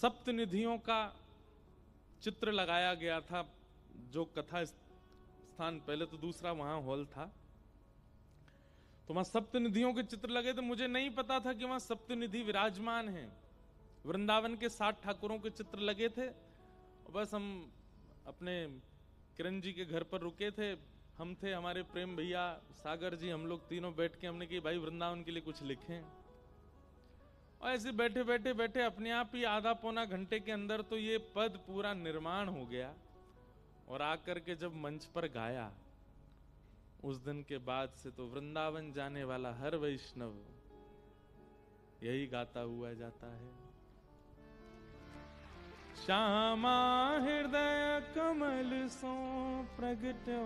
सप्तनिधियों का चित्र लगाया गया था। जो कथा स्थान, पहले तो दूसरा वहां हॉल था, तो वहां सप्तनिधियों के चित्र लगे थे। मुझे नहीं पता था कि वहां सप्तनिधि विराजमान हैं। वृंदावन के 60 ठाकुरों के चित्र लगे थे। बस हम अपने किरण जी के घर पर रुके थे, हम थे, हमारे प्रेम भैया, सागर जी, हम लोग तीनों बैठ के हमने कहा भाई वृंदावन के लिए कुछ लिखें। और ऐसे बैठे बैठे बैठे अपने आप ही आधा पौना घंटे के अंदर तो ये पद पूरा निर्माण हो गया। और आकर के जब मंच पर गाया, उस दिन के बाद से तो वृंदावन जाने वाला हर वैष्णव यही गाता हुआ जाता है। श्यामा हृदय कमल सो प्रगट्यो,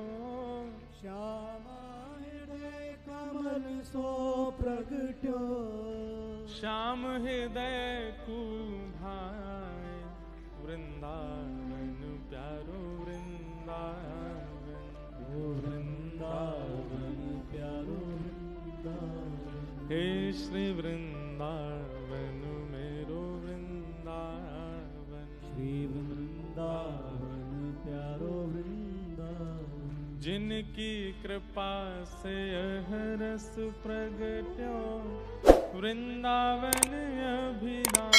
श्यामा हृदय कमल सो प्रगट्यो, श्याम हृदय को भाए वृंदावन प्यारो वृंदावन, वृंदावन प्यारो वृंदावन, हे श्री वृंदावन मेरो वृंदावन, श्री वृंदावन प्यारो वृंदावन, जिनकी कृपा से यह रस प्रगट्यो वृंदावन अभिधाम,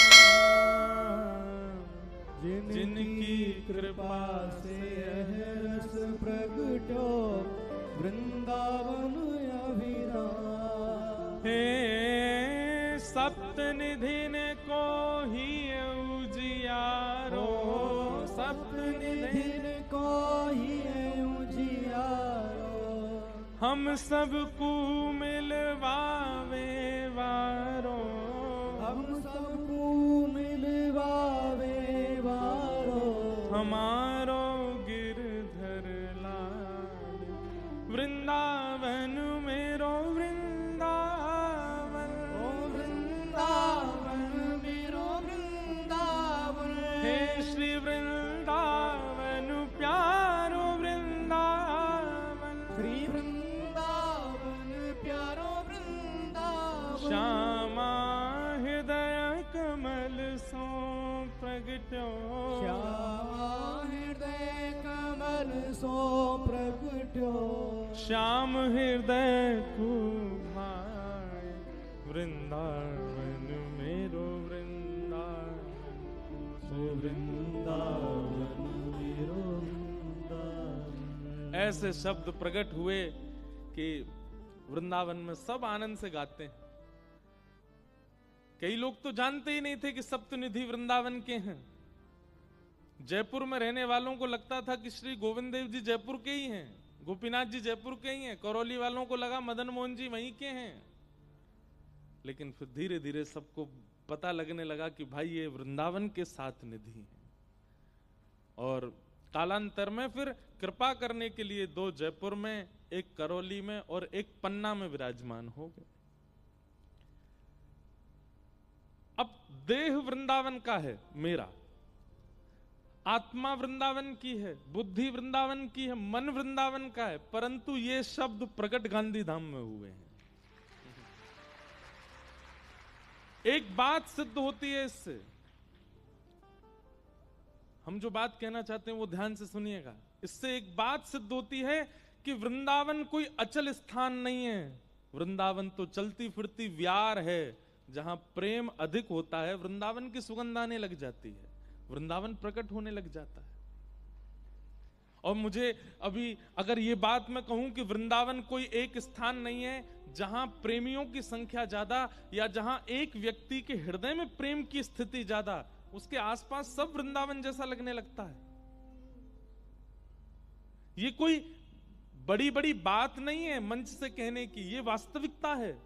जिनकी कृपा से यह रस प्रगट्यो वृंदावन अभिधाम। हे सप्तनिधि ने को ही उजियारो, सप्तनिधि ने को ही उजियारो, हम सबको मिलवावे वारो, हम सबको मिलवावे वारो, हमारो गिरधर लाल वृंदावन मेरो वृंदावन, ओ वृंदावन मेरो वृंदावन, हे श्री वृंदावन प्यारो वृंदावन, श्री वृंदावन प्यारो वृंदावन, श्यामा हृदय कमल सो प्रगट्यो, श्यामा हृदय कमल सो प्रगट्यो, श्याम हृदय को भाए वृंदावन मेरो वृंदावन, सो वृंदावन मेरो वृंदावन। ऐसे शब्द प्रकट हुए कि वृंदावन में सब आनंद से गाते हैं। कई लोग तो जानते ही नहीं थे कि सप्तनिधि वृंदावन के हैं। जयपुर में रहने वालों को लगता था कि श्री गोविंद देव जी जयपुर के ही हैं, गोपीनाथ जी जयपुर के ही हैं, करौली वालों को लगा मदन मोहन जी वहीं के हैं। लेकिन फिर धीरे धीरे सबको पता लगने लगा कि भाई ये वृंदावन के 7 निधि हैं। और कालांतर में फिर कृपा करने के लिए 2 जयपुर में, 1 करौली में और 1 पन्ना में विराजमान हो गए। अब देह वृंदावन का है मेरा, आत्मा वृंदावन की है, बुद्धि वृंदावन की है, मन वृंदावन का है, परंतु ये शब्द प्रकट गांधी धाम में हुए हैं। एक बात सिद्ध होती है इससे, हम जो बात कहना चाहते हैं वो ध्यान से सुनिएगा। इससे एक बात सिद्ध होती है कि वृंदावन कोई अचल स्थान नहीं है। वृंदावन तो चलती फिरती व्यार है, जहां प्रेम अधिक होता है वृंदावन की सुगंध आने लग जाती है, वृंदावन प्रकट होने लग जाता है। और मुझे अभी अगर ये बात मैं कहूं कि वृंदावन कोई एक स्थान नहीं है जहां प्रेमियों की संख्या ज्यादा, या जहां एक व्यक्ति के हृदय में प्रेम की स्थिति ज्यादा, उसके आसपास सब वृंदावन जैसा लगने लगता है। ये कोई बड़ी बड़ी बात नहीं है मंच से कहने की, ये वास्तविकता है।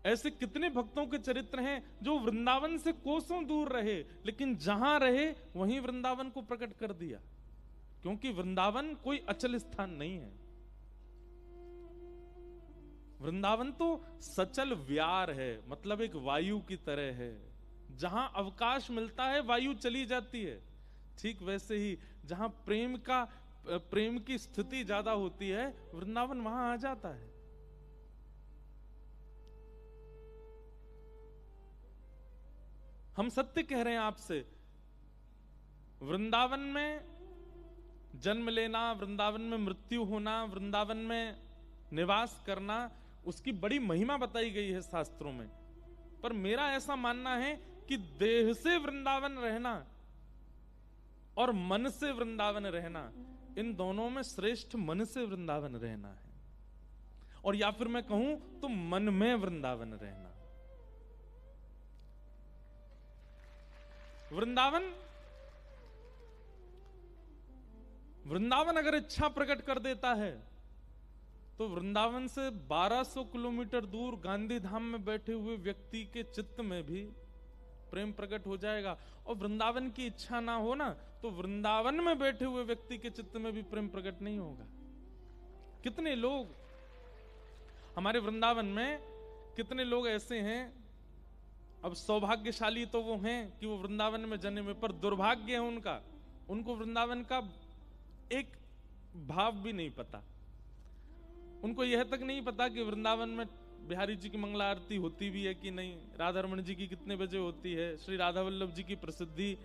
ऐसे कितने भक्तों के चरित्र हैं जो वृंदावन से कोसों दूर रहे, लेकिन जहां रहे वहीं वृंदावन को प्रकट कर दिया, क्योंकि वृंदावन कोई अचल स्थान नहीं है। वृंदावन तो सचल व्यार है, मतलब एक वायु की तरह है, जहां अवकाश मिलता है वायु चली जाती है। ठीक वैसे ही जहां प्रेम की स्थिति ज्यादा होती है, वृंदावन वहां आ जाता है। हम सत्य कह रहे हैं आपसे। वृंदावन में जन्म लेना, वृंदावन में मृत्यु होना, वृंदावन में निवास करना, उसकी बड़ी महिमा बताई गई है शास्त्रों में। पर मेरा ऐसा मानना है कि देह से वृंदावन रहना और मन से वृंदावन रहना, इन दोनों में श्रेष्ठ मन से वृंदावन रहना है। और या फिर मैं कहूं तो मन में वृंदावन रहना। वृंदावन अगर इच्छा प्रकट कर देता है तो वृंदावन से 1200 किलोमीटर दूर गांधी धाम में बैठे हुए व्यक्ति के चित्त में भी प्रेम प्रकट हो जाएगा। और वृंदावन की इच्छा ना हो ना तो वृंदावन में बैठे हुए व्यक्ति के चित्त में भी प्रेम प्रकट नहीं होगा। कितने लोग हमारे वृंदावन में, कितने लोग ऐसे हैं, अब सौभाग्यशाली तो वो हैं कि वो वृंदावन में जन्मे, पर दुर्भाग्य है उनका, उनको वृंदावन का एक भाव भी नहीं पता। उनको यह तक नहीं पता कि वृंदावन में बिहारी जी की मंगला आरती होती भी है कि नहीं, राधा रमण जी की कितने बजे होती है, श्री राधा वल्लभ जी की प्रसिद्धि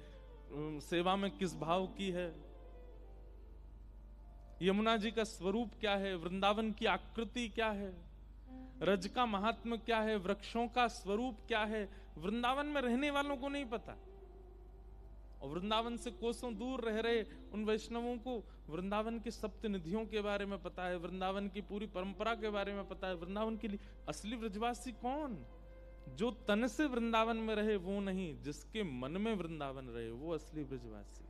सेवा में किस भाव की है, यमुना जी का स्वरूप क्या है, वृंदावन की आकृति क्या है, रज का महात्म्य क्या है, वृक्षों का स्वरूप क्या है, वृंदावन में रहने वालों को नहीं पता। और वृंदावन से कोसों दूर रह रहे उन वैष्णवों को वृंदावन के सप्त निधियों के बारे में पता है, वृंदावन की पूरी परंपरा के बारे में पता है। वृंदावन के लिए असली ब्रजवासी कौन? जो तन से वृंदावन में रहे वो नहीं, जिसके मन में वृंदावन रहे वो असली ब्रजवासी।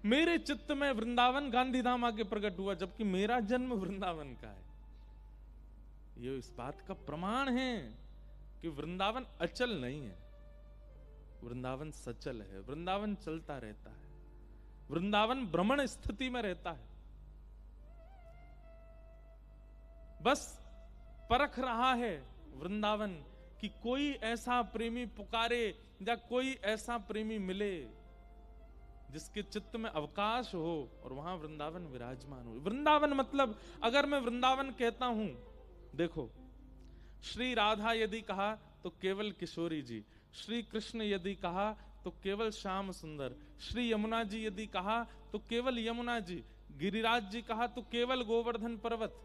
मेरे चित्त में वृंदावन गांधीधाम आके प्रकट हुआ, जबकि मेरा जन्म वृंदावन का है। ये इस बात का प्रमाण है कि वृंदावन अचल नहीं है, वृंदावन सचल है, वृंदावन चलता रहता है, वृंदावन भ्रमण स्थिति में रहता है। बस परख रहा है वृंदावन कि कोई ऐसा प्रेमी पुकारे या कोई ऐसा प्रेमी मिले जिसके चित्त में अवकाश हो और वहां वृंदावन विराजमान हो। वृंदावन मतलब, अगर मैं वृंदावन कहता हूं, देखो, श्री राधा यदि कहा तो केवल किशोरी जी, श्री कृष्ण यदि कहा तो केवल श्याम सुंदर, श्री यमुना जी यदि कहा तो केवल यमुना जी, गिरिराज जी कहा तो केवल गोवर्धन पर्वत।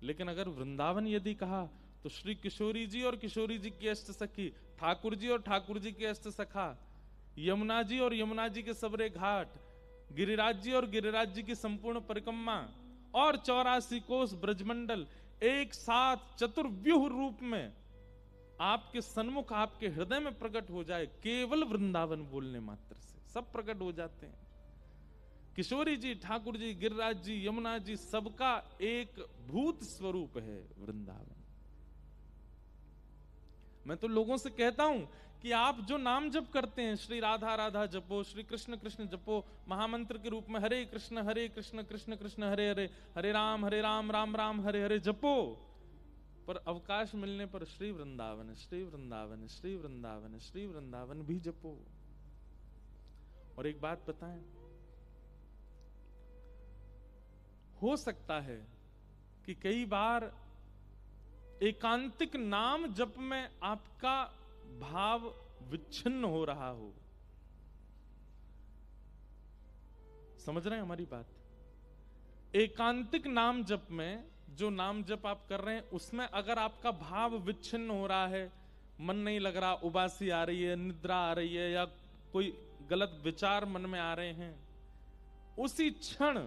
लेकिन अगर वृंदावन यदि कहा तो श्री किशोरी जी और किशोरी जी की अष्ट सखी, ठाकुर जी और ठाकुर जी के अष्ट सखा, यमुना जी और यमुना जी के सबरे घाट, गिरिराज जी और गिरिराज जी की संपूर्ण परिक्रमा और 84 कोस ब्रजमंडल एक साथ चतुर्व्यूह रूप में आपके सन्मुख, आपके हृदय में प्रकट हो जाए, केवल वृंदावन बोलने मात्र से सब प्रकट हो जाते हैं। किशोरी जी, ठाकुर जी, गिरिराज जी, यमुना जी, सबका एक भूत स्वरूप है वृंदावन। मैं तो लोगों से कहता हूं कि आप जो नाम जप करते हैं, श्री राधा राधा जपो, श्री कृष्ण कृष्ण जपो, महामंत्र के रूप में हरे कृष्ण कृष्ण कृष्ण हरे हरे, हरे राम राम राम हरे हरे जपो, पर अवकाश मिलने पर श्री वृंदावन श्री वृंदावन श्री वृंदावन श्री वृंदावन भी जपो। और एक बात बताएं, हो सकता है कि कई बार एकांतिक नाम जप में आपका भाव विच्छिन्न हो रहा हो। समझ रहे हैं हमारी बात? एकांतिक नाम जप में, जो नाम जप आप कर रहे हैं उसमें अगर आपका भाव विच्छिन्न हो रहा है, मन नहीं लग रहा, उबासी आ रही है, निद्रा आ रही है, या कोई गलत विचार मन में आ रहे हैं, उसी क्षण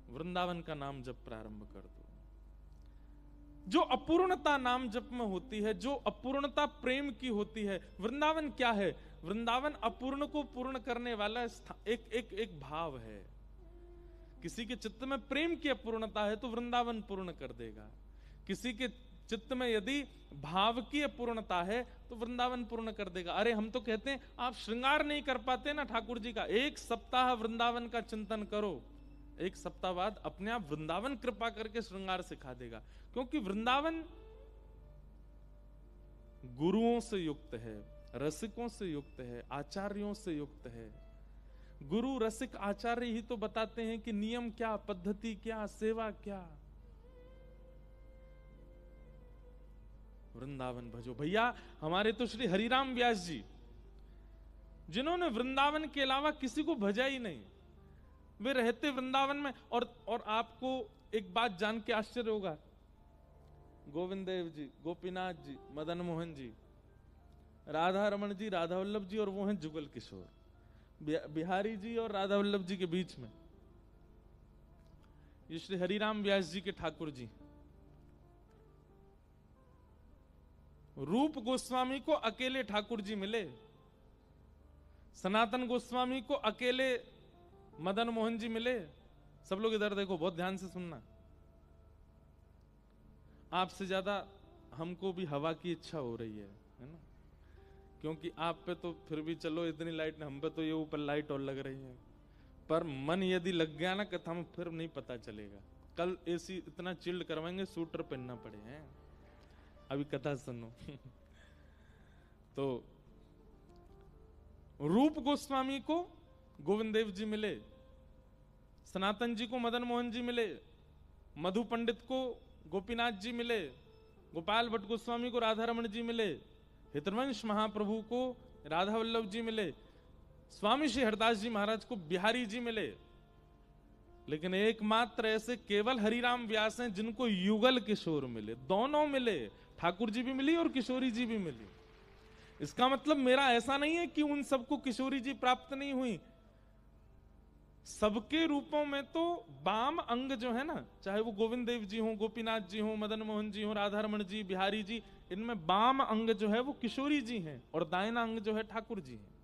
वृंदावन का नाम जप प्रारंभ कर दो। जो अपूर्णता नाम जप में होती है, जो अपूर्णता प्रेम की होती है, वृंदावन क्या है? वृंदावन अपूर्ण को पूर्ण करने वाला एक भाव है। किसी के चित्त में प्रेम की अपूर्णता है तो वृंदावन पूर्ण कर देगा। किसी के चित्त में यदि भाव की अपूर्णता है तो वृंदावन पूर्ण कर देगा। अरे हम तो कहते हैं आप श्रृंगार नहीं कर पाते ना ठाकुर जी का, एक सप्ताह वृंदावन का चिंतन करो, एक सप्ताह बाद अपने आप वृंदावन कृपा करके श्रृंगार सिखा देगा। क्योंकि वृंदावन गुरुओं से युक्त है, रसिकों से युक्त है, आचार्यों से युक्त है। गुरु रसिक आचार्य ही तो बताते हैं कि नियम क्या, पद्धति क्या, सेवा क्या। वृंदावन भजो। भैया हमारे तो श्री हरिराम व्यास जी, जिन्होंने वृंदावन के अलावा किसी को भजा ही नहीं, वे रहते वृंदावन में। और आपको एक बात जान के आश्चर्य होगा, गोविंद देव जी, गोपीनाथ जी, मदन मोहन जी, राधा रमन जी, राधा वल्लभ जी, और वो हैं जुगल किशोर, बिहारी जी और राधा वल्लभ जी के बीच में ये श्री हरिराम व्यास जी के ठाकुर जी। रूप गोस्वामी को अकेले ठाकुर जी मिले, सनातन गोस्वामी को अकेले मदन मोहन जी मिले। सब लोग इधर देखो, बहुत ध्यान से सुनना। आपसे ज्यादा हमको भी हवा की इच्छा हो रही है ना, क्योंकि आप पे तो फिर भी चलो इतनी लाइट, हम पे तो ये ऊपर लाइट और लग रही है, पर मन यदि लग गया ना कथा में फिर नहीं पता चलेगा। कल एसी इतना चिल्ड करवाएंगे, सूटर पहनना पड़े हैं। अभी कथा सुनो। तो रूप गोस्वामी को गोविंद देव जी मिले, सनातन जी को मदन मोहन जी मिले, मधु पंडित को गोपीनाथ जी मिले, गोपाल भट्ट गोस्वामी को राधा रमन जी मिले, हितवंश महाप्रभु को राधा वल्लभ जी मिले, स्वामी श्री हरदास जी महाराज को बिहारी जी मिले। लेकिन एकमात्र ऐसे केवल हरिराम व्यास हैं जिनको युगल किशोर मिले, दोनों मिले, ठाकुर जी भी मिली और किशोरी जी भी मिली। इसका मतलब मेरा ऐसा नहीं है कि उन सबको किशोरी जी प्राप्त नहीं हुई, सबके रूपों में तो वाम अंग जो है ना, चाहे वो गोविंद देव जी हो, गोपीनाथ जी हो, मदन मोहन जी हो, राधा रमन जी, बिहारी जी, इनमें वाम अंग जो है वो किशोरी जी हैं और दाहिना अंग जो है ठाकुर जी हैं।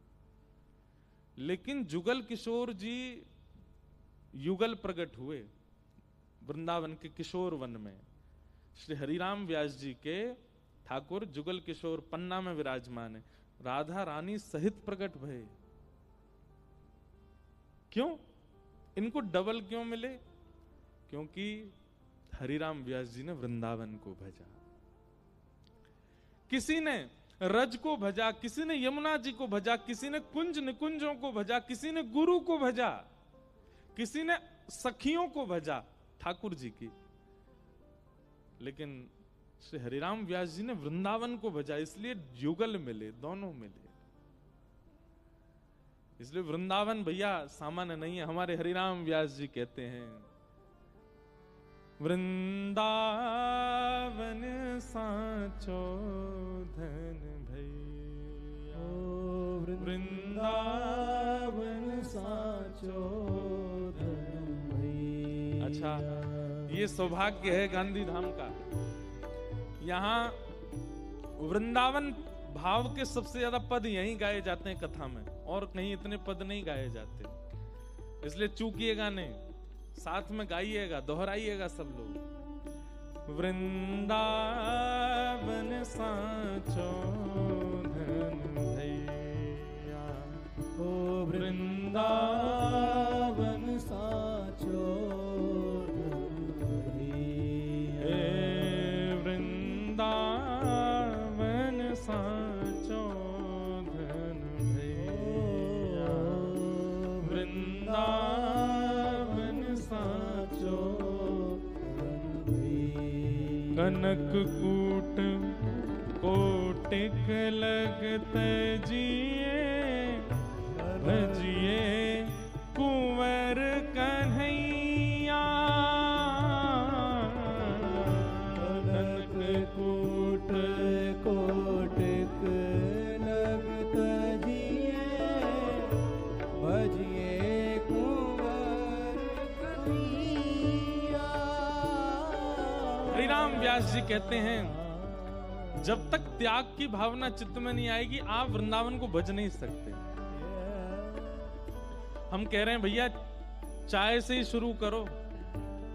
लेकिन जुगल किशोर जी युगल प्रकट हुए वृंदावन के किशोर वन में। श्री हरिराम व्यास जी के ठाकुर जुगल किशोर पन्ना में विराजमान है, राधा रानी सहित प्रकट भये। क्यों इनको डबल क्यों मिले? क्योंकि हरिराम व्यास जी ने वृंदावन को भजा। किसी ने रज को भजा, किसी ने यमुना जी को भजा, किसी ने कुंज निकुंजों को भजा, किसी ने गुरु को भजा, किसी ने सखियों को भजा ठाकुर जी की। लेकिन श्री हरिराम व्यास जी ने वृंदावन को भजा, इसलिए युगल मिले, दोनों मिले। इसलिए वृंदावन भैया सामान्य नहीं है। हमारे हरिराम व्यास जी कहते हैं, वृंदावन साचो धन भैया, वृंदावन साचो धन भैया। अच्छा, ये सौभाग्य है गांधी धाम का। यहाँ वृंदावन भाव के सबसे ज्यादा पद यहीं गाए जाते हैं कथा में, और कहीं इतने पद नहीं गाए जाते। इसलिए चूकिएगा नहीं, साथ में गाइएगा, दोहराइएगा सब लोग। वृंदावन साचो धन भैया, ओ वृंदावन साचो धन भैया, वृंदावन साचो धन भैया, वृंदावन साचो धन भैया। कनक कूट कोटिक लगत जिए, भजिए कुंवर कन्हैया। कनक कूट कोटिक लगत जिए, भजिए कुंवर कन्हैया। हरिराम व्यास जी कहते हैं, जब तक त्याग की भावना चित्त में नहीं आएगी आप वृंदावन को भज नहीं सकते। हम कह रहे हैं भैया चाय से ही शुरू करो,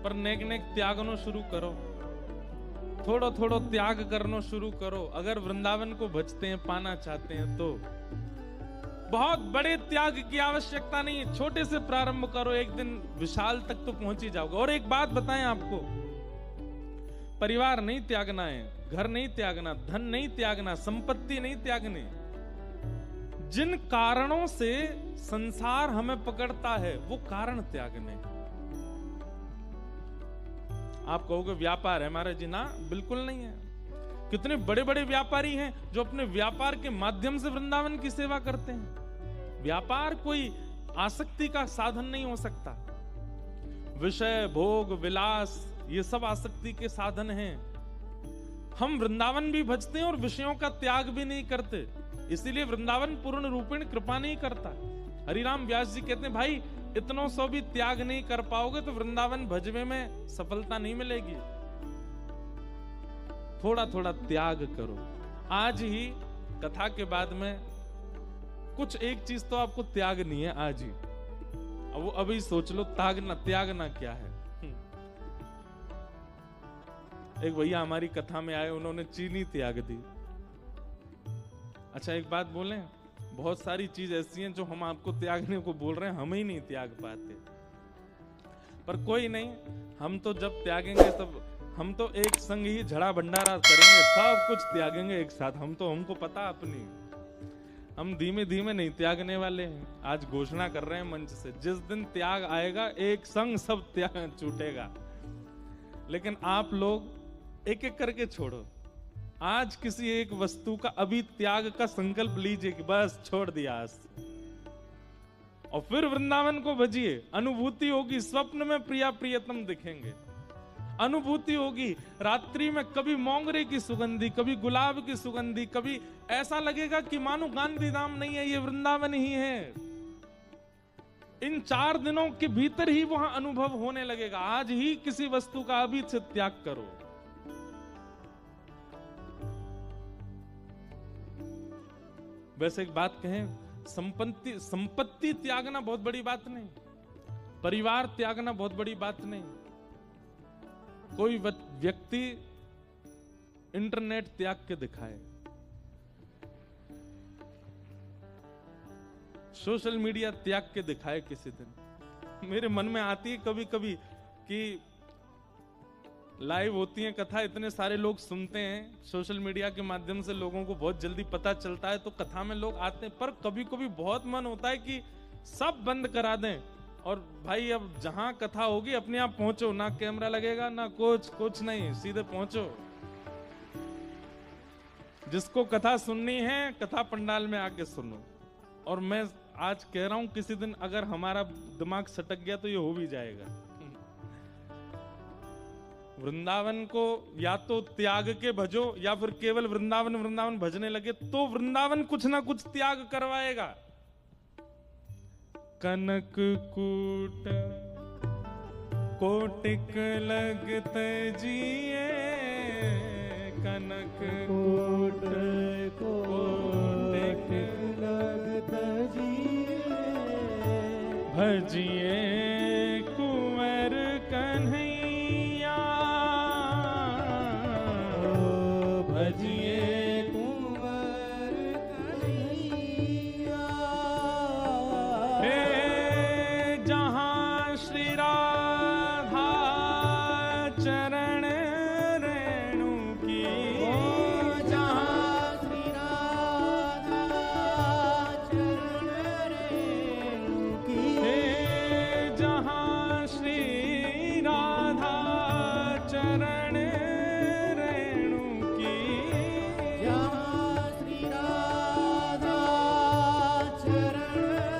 पर नेक नेक त्यागनो शुरू करो, थोड़ो थोड़ो त्याग करनो शुरू करो। अगर वृंदावन को भजते हैं, पाना चाहते हैं, तो बहुत बड़े त्याग की आवश्यकता नहीं है, छोटे से प्रारंभ करो, एक दिन विशाल तक तो पहुंच ही जाओगे। और एक बात बताएं आपको, परिवार नहीं त्यागना है, घर नहीं त्यागना, धन नहीं त्यागना, संपत्ति नहीं त्यागनी। जिन कारणों से संसार हमें पकड़ता है वो कारण त्यागने। आप कहोगे व्यापार है महाराज जी, ना बिल्कुल नहीं है। कितने बड़े बड़े व्यापारी हैं जो अपने व्यापार के माध्यम से वृंदावन की सेवा करते हैं। व्यापार कोई आसक्ति का साधन नहीं हो सकता। विषय, भोग, विलास, ये सब आसक्ति के साधन हैं। हम वृंदावन भी भजते हैं और विषयों का त्याग भी नहीं करते, इसीलिए वृंदावन पूर्ण रूपेण कृपा नहीं करता। हरिराम व्यास जी कहते हैं, भाई इतनों सौ भी त्याग नहीं कर पाओगे तो वृंदावन भजवे में सफलता नहीं मिलेगी। थोड़ा थोड़ा त्याग करो। आज ही कथा के बाद में कुछ एक चीज तो आपको त्यागनी है आज ही। अब वो अभी सोच लो, त्यागना क्या है। एक भैया हमारी कथा में आए, उन्होंने चीनी त्याग दी। अच्छा एक बात बोलें, बहुत सारी चीज ऐसी हैं जो हम आपको त्यागने को बोल रहे हैं, हम ही नहीं त्याग पाते। पर कोई नहीं, हम तो जब त्यागेंगे तब हम तो एक संग ही झड़ा भंडारा करेंगे, सब कुछ त्यागेंगे एक साथ। हमको पता अपनी, हम धीमे धीमे नहीं त्यागने वाले हैं। आज घोषणा कर रहे हैं मंच से, जिस दिन त्याग आएगा एक संग सब त्याग छूटेगा। लेकिन आप लोग एक एक करके छोड़ो। आज किसी एक वस्तु का अभी त्याग का संकल्प लीजिए कि बस छोड़ दिया आज, और फिर वृंदावन को भजिए। अनुभूति होगी, स्वप्न में प्रिया प्रियतम दिखेंगे। अनुभूति होगी, रात्रि में कभी मोंगरे की सुगंधी, कभी गुलाब की सुगंधी, कभी ऐसा लगेगा कि मानो गांधी धाम नहीं है, ये वृंदावन ही है। इन 4 दिनों के भीतर ही वहां अनुभव होने लगेगा। आज ही किसी वस्तु का अभी से त्याग करो। वैसे एक बात कहें, संपत्ति त्यागना बहुत बड़ी बात नहीं, परिवार त्यागना बहुत बड़ी बात नहीं। कोई व्यक्ति इंटरनेट त्याग के दिखाए, सोशल मीडिया त्याग के दिखाए किसी दिन। मेरे मन में आती है कभी कभी कि लाइव होती है कथा, इतने सारे लोग सुनते हैं, सोशल मीडिया के माध्यम से लोगों को बहुत जल्दी पता चलता है, तो कथा में लोग आते हैं। पर कभी कभी बहुत मन होता है कि सब बंद करा दें और भाई अब जहां कथा होगी अपने आप पहुंचो, ना कैमरा लगेगा ना कुछ नहीं, सीधे पहुंचो। जिसको कथा सुननी है कथा पंडाल में आके सुनो। और मैं आज कह रहा हूं, किसी दिन अगर हमारा दिमाग सटक गया तो ये हो भी जाएगा। वृंदावन को या तो त्याग के भजो, या फिर केवल वृंदावन वृंदावन भजने लगे तो वृंदावन कुछ ना कुछ त्याग करवाएगा। कनक कूट कोटिक लगत जिए, कनक कोट कोटिक लगत जिए, भजिए कुंवर कन्हैया, भजिए कुंवर कन्हैया। हे जहां श्री राधा चरण रेणु की, जहाँ श्री राधा चरण रेणु की, हे जहां श्री राधा चरण रेणु की, जहाँ श्री राधा चरण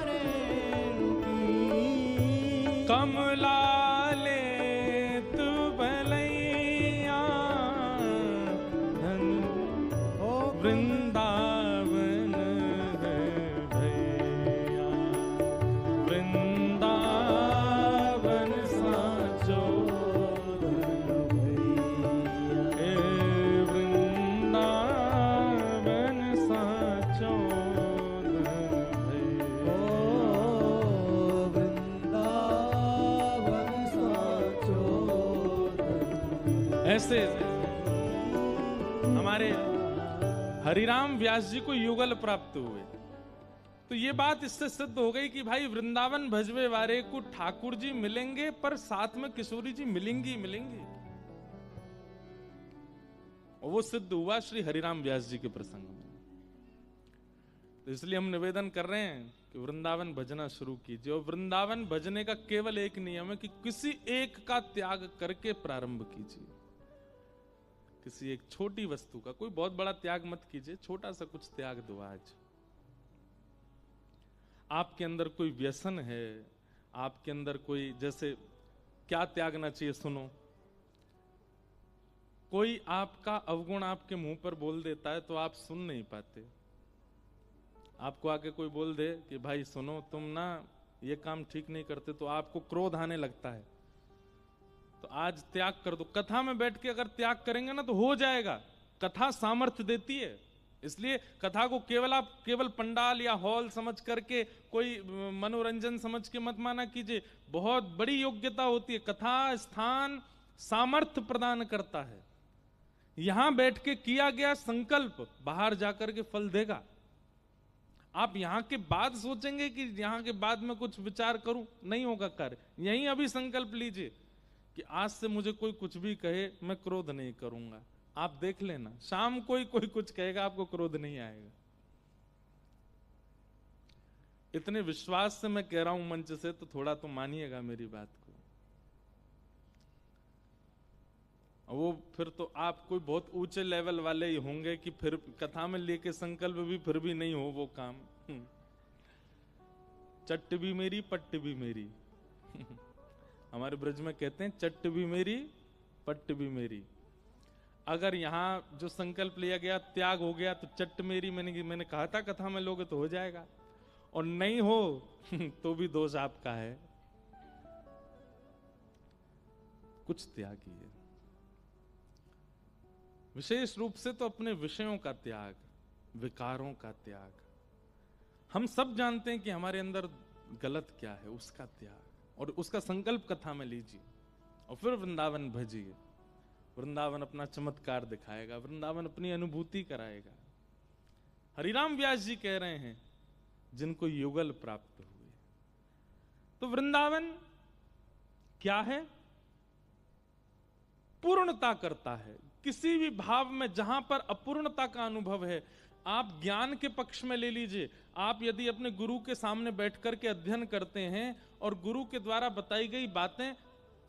रेणु की। कमला ले तू भलैया, धन ओ वृंदावन है भैया, वृंदावन साचो हे वृंदावन साचो भैया। वृंदावन साचो। ऐसे हमारे हरिराम व्यास जी को युगल प्राप्त हुए। तो ये बात इससे सिद्ध हो गई कि भाई वृंदावन भजवे वारे को ठाकुर जी मिलेंगे, पर साथ में किशोरी जी मिलेंगी। और वो सिद्ध हुआ श्री हरिराम व्यास जी के प्रसंग में। तो इसलिए हम निवेदन कर रहे हैं कि वृंदावन भजना शुरू कीजिए। और वृंदावन भजने का केवल एक नियम है कि किसी एक का त्याग करके प्रारंभ कीजिए। किसी एक छोटी वस्तु का, कोई बहुत बड़ा त्याग मत कीजिए, छोटा सा कुछ त्याग दो आज। आपके अंदर कोई व्यसन है, आपके अंदर कोई, जैसे क्या त्यागना चाहिए सुनो। कोई आपका अवगुण आपके मुंह पर बोल देता है तो आप सुन नहीं पाते। आपको आके कोई बोल दे कि भाई सुनो तुम ना ये काम ठीक नहीं करते, तो आपको क्रोध आने लगता है। तो आज त्याग कर दो। कथा में बैठ के अगर त्याग करेंगे ना तो हो जाएगा। कथा सामर्थ्य देती है, इसलिए कथा को केवल पंडाल या हॉल समझ करके, कोई मनोरंजन समझ के मत माना कीजिए। बहुत बड़ी योग्यता होती है। कथा स्थान सामर्थ्य प्रदान करता है। यहां बैठ के किया गया संकल्प बाहर जाकर के फल देगा। आप यहां के बाद सोचेंगे कि यहां के बाद में कुछ विचार करूं, नहीं होगा कार्य। यहीं अभी संकल्प लीजिए कि आज से मुझे कोई कुछ भी कहे मैं क्रोध नहीं करूंगा। आप देख लेना, शाम कोई कुछ कहेगा आपको क्रोध नहीं आएगा। इतने विश्वास से मैं कह रहा हूं मंच से, तो थोड़ा तो मानिएगा मेरी बात को। वो फिर तो आप कोई बहुत ऊंचे लेवल वाले ही होंगे कि फिर कथा में लेके संकल्प भी फिर भी नहीं हो वो काम। चट्ट भी मेरी पट्ट भी मेरी। हमारे ब्रज में कहते हैं चट्ट भी मेरी पट्ट भी मेरी। अगर यहां जो संकल्प लिया गया त्याग हो गया तो चट्ट मेरी, मैंने कहा था कथा में लोगे तो हो जाएगा, और नहीं हो तो भी दोष आपका है। कुछ त्यागिए, विशेष रूप से तो अपने विषयों का त्याग, विकारों का त्याग। हम सब जानते हैं कि हमारे अंदर गलत क्या है, उसका त्याग, और उसका संकल्प कथा में लीजिए और फिर वृंदावन भजिए। वृंदावन अपना चमत्कार दिखाएगा, वृंदावन अपनी अनुभूति कराएगा। हरिराम व्यास जी कह रहे हैं जिनको युगल प्राप्त हुए। तो वृंदावन क्या है? पूर्णता करता है। किसी भी भाव में जहां पर अपूर्णता का अनुभव है, आप ज्ञान के पक्ष में ले लीजिए। आप यदि अपने गुरु के सामने बैठ करके अध्ययन करते हैं और गुरु के द्वारा बताई गई बातें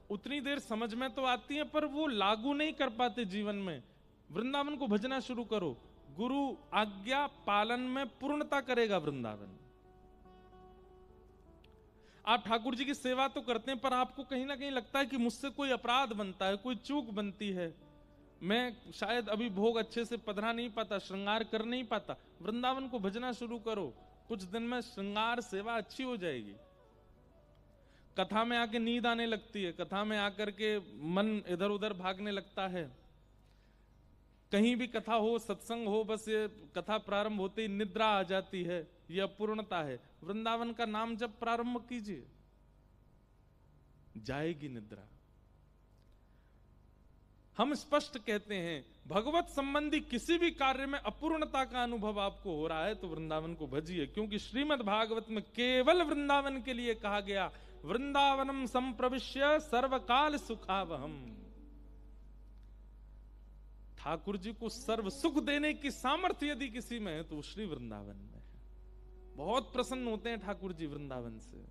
उतनी देर समझ में तो आती हैं, पर वो लागू नहीं कर पाते जीवन में, वृंदावन को भजना शुरू करो। गुरु आज्ञा पालन में पूर्णता करेगा वृंदावन। आप ठाकुर जी की सेवा तो करते हैं, पर आपको कहीं ना कहीं लगता है कि मुझसे कोई अपराध बनता है, कोई चूक बनती है, मैं शायद अभी भोग अच्छे से पधरा नहीं पाता, श्रृंगार कर नहीं पाता। वृंदावन को भजना शुरू करो, कुछ दिन में श्रृंगार सेवा अच्छी हो जाएगी। कथा में आके नींद आने लगती है, कथा में आकर के मन इधर उधर भागने लगता है। कहीं भी कथा हो, सत्संग हो, बस ये कथा प्रारंभ होते ही निद्रा आ जाती है, ये अपूर्णता है। वृंदावन का नाम जब प्रारंभ कीजिए, जाएगी निद्रा। हम स्पष्ट कहते हैं भगवत संबंधी किसी भी कार्य में अपूर्णता का अनुभव आपको हो रहा है तो वृंदावन को भजिए, क्योंकि श्रीमद् भागवत में केवल वृंदावन के लिए कहा गया, वृंदावनम संप्रविश्य सर्वकाल सुखावहम। ठाकुर जी को सर्व सुख देने की सामर्थ्य यदि किसी में है तो श्री वृंदावन में है। बहुत प्रसन्न होते हैं ठाकुर जी वृंदावन से।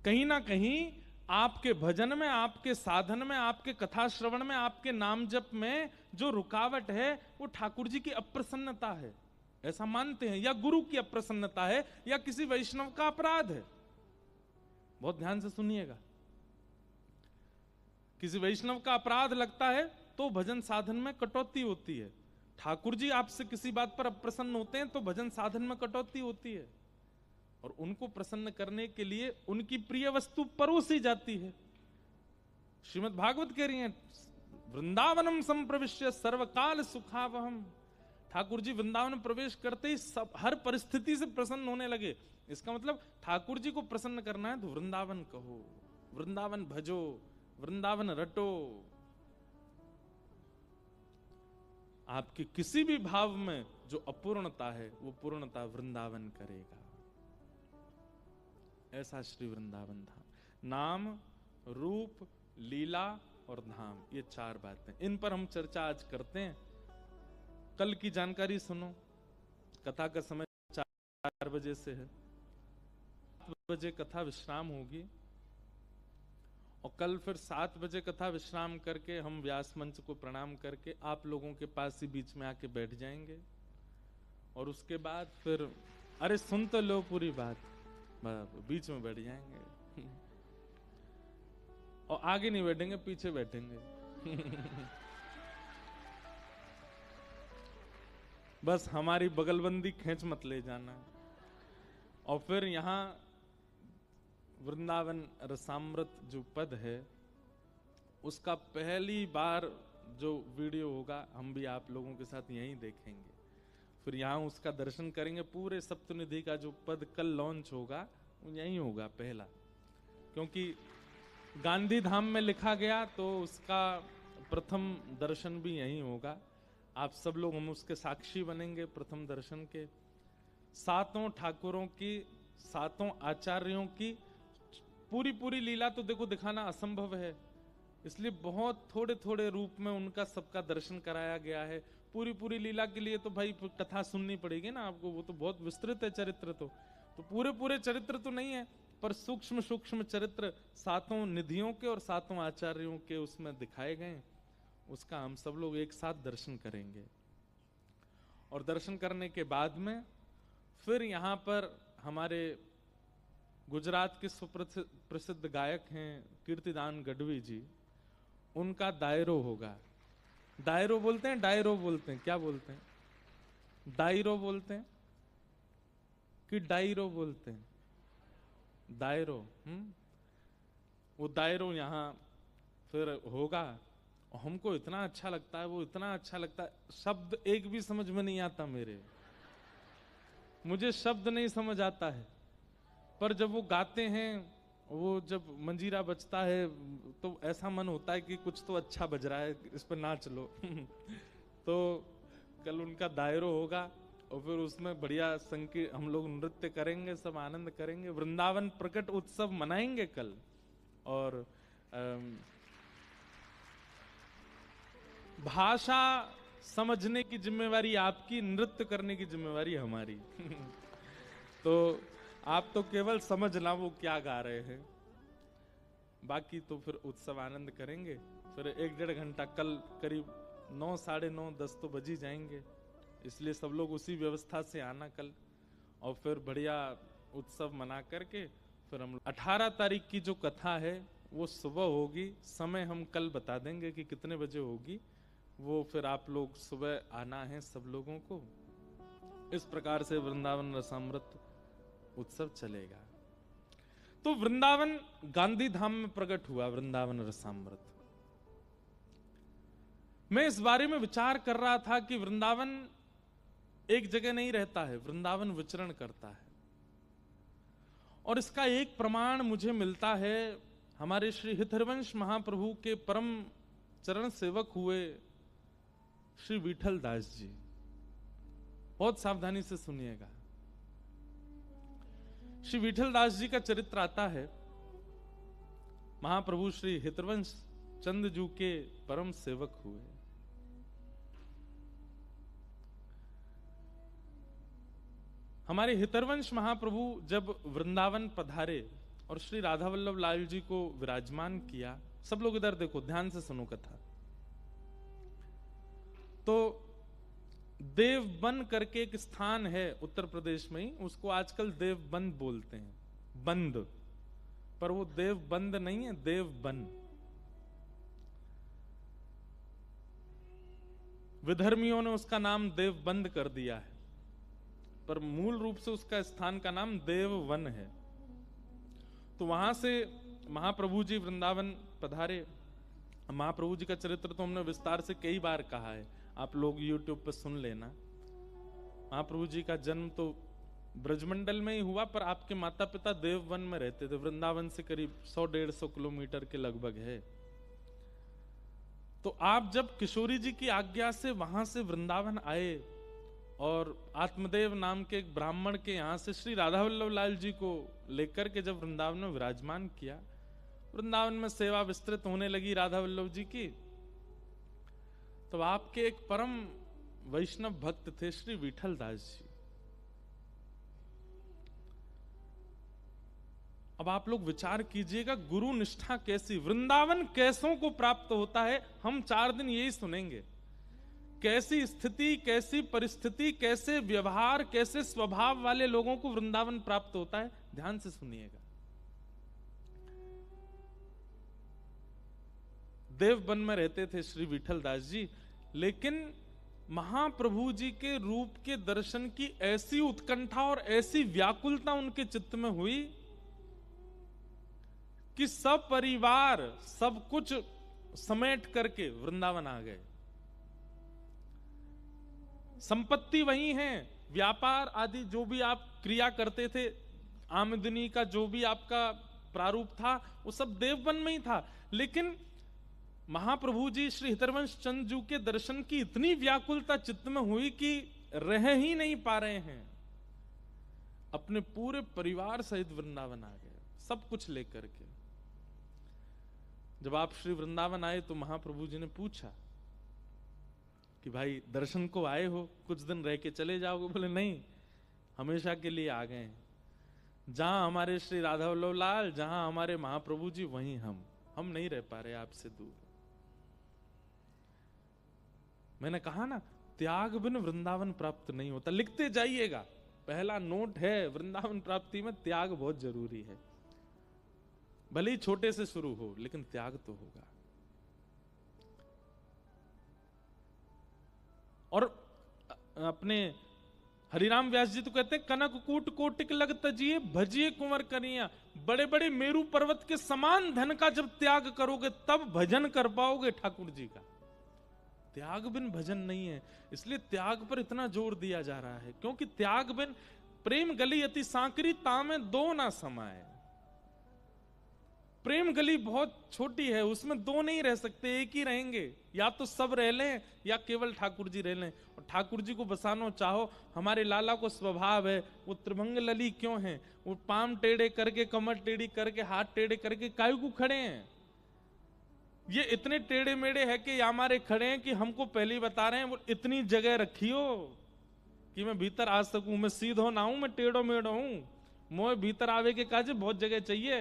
कहीं ना कहीं आपके भजन में, आपके साधन में, आपके कथा श्रवण में, आपके नाम जप में जो रुकावट है वो ठाकुर जी की अप्रसन्नता है, ऐसा मानते हैं, या गुरु की अप्रसन्नता है, या किसी वैष्णव का अपराध है। बहुत ध्यान से सुनिएगा। किसी वैष्णव का अपराध लगता है तो भजन साधन में कटौती होती है। ठाकुर जी आपसे किसी बात पर अप्रसन्न होते हैं तो भजन साधन में कटौती होती है, और उनको प्रसन्न करने के लिए उनकी प्रिय वस्तु परोसी जाती है। श्रीमद् भागवत कह रही है वृंदावनम संप्रविश्य सर्वकाल सुखावहम। ठाकुर जी वृंदावन प्रवेश करते ही सब हर परिस्थिति से प्रसन्न होने लगे। इसका मतलब ठाकुर जी को प्रसन्न करना है तो वृंदावन कहो, वृंदावन भजो, वृंदावन रटो। आपके किसी भी भाव में जो अपूर्णता है वो पूर्णता वृंदावन करेगा। ऐसा श्री वृंदावन धाम। नाम, रूप, लीला और धाम, ये चार बातें, इन पर हम चर्चा आज करते हैं। कल की जानकारी सुनो। कथा का समय 4 बजे से है, 7 बजे कथा विश्राम होगी और कल फिर 7 बजे कथा विश्राम करके हम व्यास मंच को प्रणाम करके आप लोगों के पास ही बीच में आके बैठ जाएंगे। और उसके बाद फिर अरे सुन तो लो पूरी बात, बीच में बैठ जाएंगे और आगे नहीं बैठेंगे, पीछे बैठेंगे बस हमारी बगलबंदी खींच मत ले जाना। और फिर यहाँ वृंदावन रसामृत जो पद है उसका पहली बार जो वीडियो होगा हम भी आप लोगों के साथ यहीं देखेंगे। फिर यहाँ उसका दर्शन करेंगे। पूरे सप्तनिधि का जो पद कल लॉन्च होगा वो यहीं होगा पहला, क्योंकि गांधी धाम में लिखा गया तो उसका प्रथम दर्शन भी यहीं होगा। आप सब लोग हम उसके साक्षी बनेंगे प्रथम दर्शन के। 7 ठाकुरों की, 7 आचार्यों की पूरी लीला तो देखो दिखाना असंभव है, इसलिए बहुत थोड़े थोड़े रूप में उनका सबका दर्शन कराया गया है। पूरी लीला के लिए तो भाई कथा सुननी पड़ेगी ना आपको, वो तो बहुत विस्तृत है चरित्र। तो पूरे चरित्र तो नहीं है, पर सूक्ष्म सूक्ष्म चरित्र 7 निधियों के और 7 आचार्यों के उसमें दिखाए गए। उसका हम सब लोग एक साथ दर्शन करेंगे। और दर्शन करने के बाद में फिर यहाँ पर हमारे गुजरात के सुप्रसिद्ध गायक हैं कीर्तिदान गढ़वी जी, उनका दायरो होगा। दायरो बोलते हैं, डायरो बोलते हैं, क्या बोलते हैं? दायरो बोलते हैं कि डायरो बोलते हैं? दायरो। वो दायरो यहाँ फिर होगा। और हमको इतना अच्छा लगता है, वो इतना अच्छा लगता है, शब्द एक भी समझ में नहीं आता मुझे शब्द नहीं समझ आता है, पर जब वो गाते हैं, वो जब मंजीरा बजता है तो ऐसा मन होता है कि कुछ तो अच्छा बज रहा है, इस पर नाच लो तो कल उनका दायरो होगा और फिर उसमें बढ़िया संगीत हम लोग नृत्य करेंगे, सब आनंद करेंगे, वृंदावन प्रकट उत्सव मनाएंगे कल। और भाषा समझने की जिम्मेवारी आपकी, नृत्य करने की जिम्मेवारी हमारी तो आप तो केवल समझना वो क्या गा रहे हैं, बाकी तो फिर उत्सव आनंद करेंगे। फिर 1-1.5 घंटा कल करीब 9, साढ़े 9, 10 तो बज ही जाएंगे, इसलिए सब लोग उसी व्यवस्था से आना कल। और फिर बढ़िया उत्सव मना करके फिर हम 18 तारीख की जो कथा है वो सुबह होगी। समय हम कल बता देंगे कि कितने बजे होगी, वो फिर आप लोग सुबह आना है सब लोगों को। इस प्रकार से वृंदावन रसामृत उत्सव चलेगा। तो वृंदावन गांधी धाम में प्रकट हुआ वृंदावन रसामृत। मैं इस बारे में विचार कर रहा था कि वृंदावन एक जगह नहीं रहता है, वृंदावन विचरण करता है। और इसका एक प्रमाण मुझे मिलता है, हमारे श्री हितहरिवंश महाप्रभु के परम चरण सेवक हुए श्री विठल दास जी। बहुत सावधानी से सुनिएगा। श्री विठल दास जी का चरित्र आता है, महाप्रभु श्री हितवंश चंद जू के परम सेवक हुए। हमारे हितवंश महाप्रभु जब वृंदावन पधारे और श्री राधा वल्लभ लाल जी को विराजमान किया, सब लोग इधर देखो, ध्यान से सुनो कथा। तो देवबन करके एक स्थान है उत्तर प्रदेश में ही, उसको आजकल देवबंद बोलते हैं, बंद, पर वो देवबंद नहीं है, देवबन। विधर्मियों ने उसका नाम देवबंद कर दिया है, पर मूल रूप से उसका स्थान का नाम देववन है। तो वहां से महाप्रभु जी वृंदावन पधारे। महाप्रभु जी का चरित्र तो हमने विस्तार से कई बार कहा है, आप लोग YouTube पर सुन लेना। महाप्रभु जी का जन्म तो ब्रजमंडल में ही हुआ, पर आपके माता पिता देववन में रहते थे, वृंदावन से करीब 100-150 किलोमीटर के लगभग है। तो आप जब किशोरी जी की आज्ञा से वहां से वृंदावन आए और आत्मदेव नाम के एक ब्राह्मण के यहाँ से श्री राधा वल्लभ लाल जी को लेकर के जब वृंदावन में विराजमान किया, वृंदावन में सेवा विस्तृत होने लगी राधा वल्लभ जी की। तो आपके एक परम वैष्णव भक्त थे श्री विठल दास जी। अब आप लोग विचार कीजिएगा, गुरु निष्ठा कैसी, वृंदावन कैसों को प्राप्त होता है, हम 4 दिन यही सुनेंगे। कैसी स्थिति, कैसी परिस्थिति, कैसे व्यवहार, कैसे स्वभाव वाले लोगों को वृंदावन प्राप्त होता है, ध्यान से सुनिएगा। देववन में रहते थे श्री विठल दास जी, लेकिन महाप्रभु जी के रूप के दर्शन की ऐसी उत्कंठा और ऐसी व्याकुलता उनके चित्त में हुई कि सब परिवार सब कुछ समेट करके वृंदावन आ गए। संपत्ति वही है, व्यापार आदि जो भी आप क्रिया करते थे, आमदनी का जो भी आपका प्रारूप था, वो सब देववन में ही था। लेकिन महाप्रभु जी श्री हितरवंश चंद जी के दर्शन की इतनी व्याकुलता चित्त में हुई कि रह ही नहीं पा रहे हैं, अपने पूरे परिवार सहित वृंदावन आ गए, सब कुछ लेकर के। जब आप श्री वृंदावन आए तो महाप्रभु जी ने पूछा कि भाई दर्शन को आए हो, कुछ दिन रह के चले जाओगे? बोले नहीं, हमेशा के लिए आ गए हैं। जहां हमारे श्री राधा वल्लभ लाल, जहां हमारे महाप्रभु जी, वहीं हम नहीं रह पा रहे आपसे दूर। मैंने कहा ना, त्याग बिन वृंदावन प्राप्त नहीं होता। लिखते जाइएगा, पहला नोट है, वृंदावन प्राप्ति में त्याग बहुत जरूरी है। भले ही छोटे से शुरू हो, लेकिन त्याग तो होगा। और अपने हरिराम व्यास जी तो कहते हैं, कनक कूट कोटिक लग तजिए, भजिए कुंवर करिया। बड़े बड़े मेरू पर्वत के समान धन का जब त्याग करोगे, तब भजन कर पाओगे ठाकुर जी का। त्याग बिन भजन नहीं है, इसलिए त्याग पर इतना जोर दिया जा रहा है, क्योंकि त्याग बिन प्रेम गली अति सांकरी, तामे दो ना समाये। प्रेम गली बहुत छोटी है, उसमें दो नहीं रह सकते, एक ही रहेंगे। या तो सब रह लें या केवल ठाकुर जी रह लें। और ठाकुर जी को बसाना चाहो, हमारे लाला को स्वभाव है, वो त्रिभंग लली क्यों है, वो पाम टेढ़े करके, कमर टेढ़ी करके, हाथ टेढ़े करके काहे को खड़े हैं? ये इतने टेढ़े मेढ़े है कि हमारे खड़े हैं कि हमको पहले ही बता रहे हैं, वो इतनी जगह रखियो कि मैं भीतर आ सकूं। मैं सीधो ना हूं, मैं टेढ़ो मेढ़ो हूं। मोए भीतर आवे के काजे बहुत जगह चाहिए।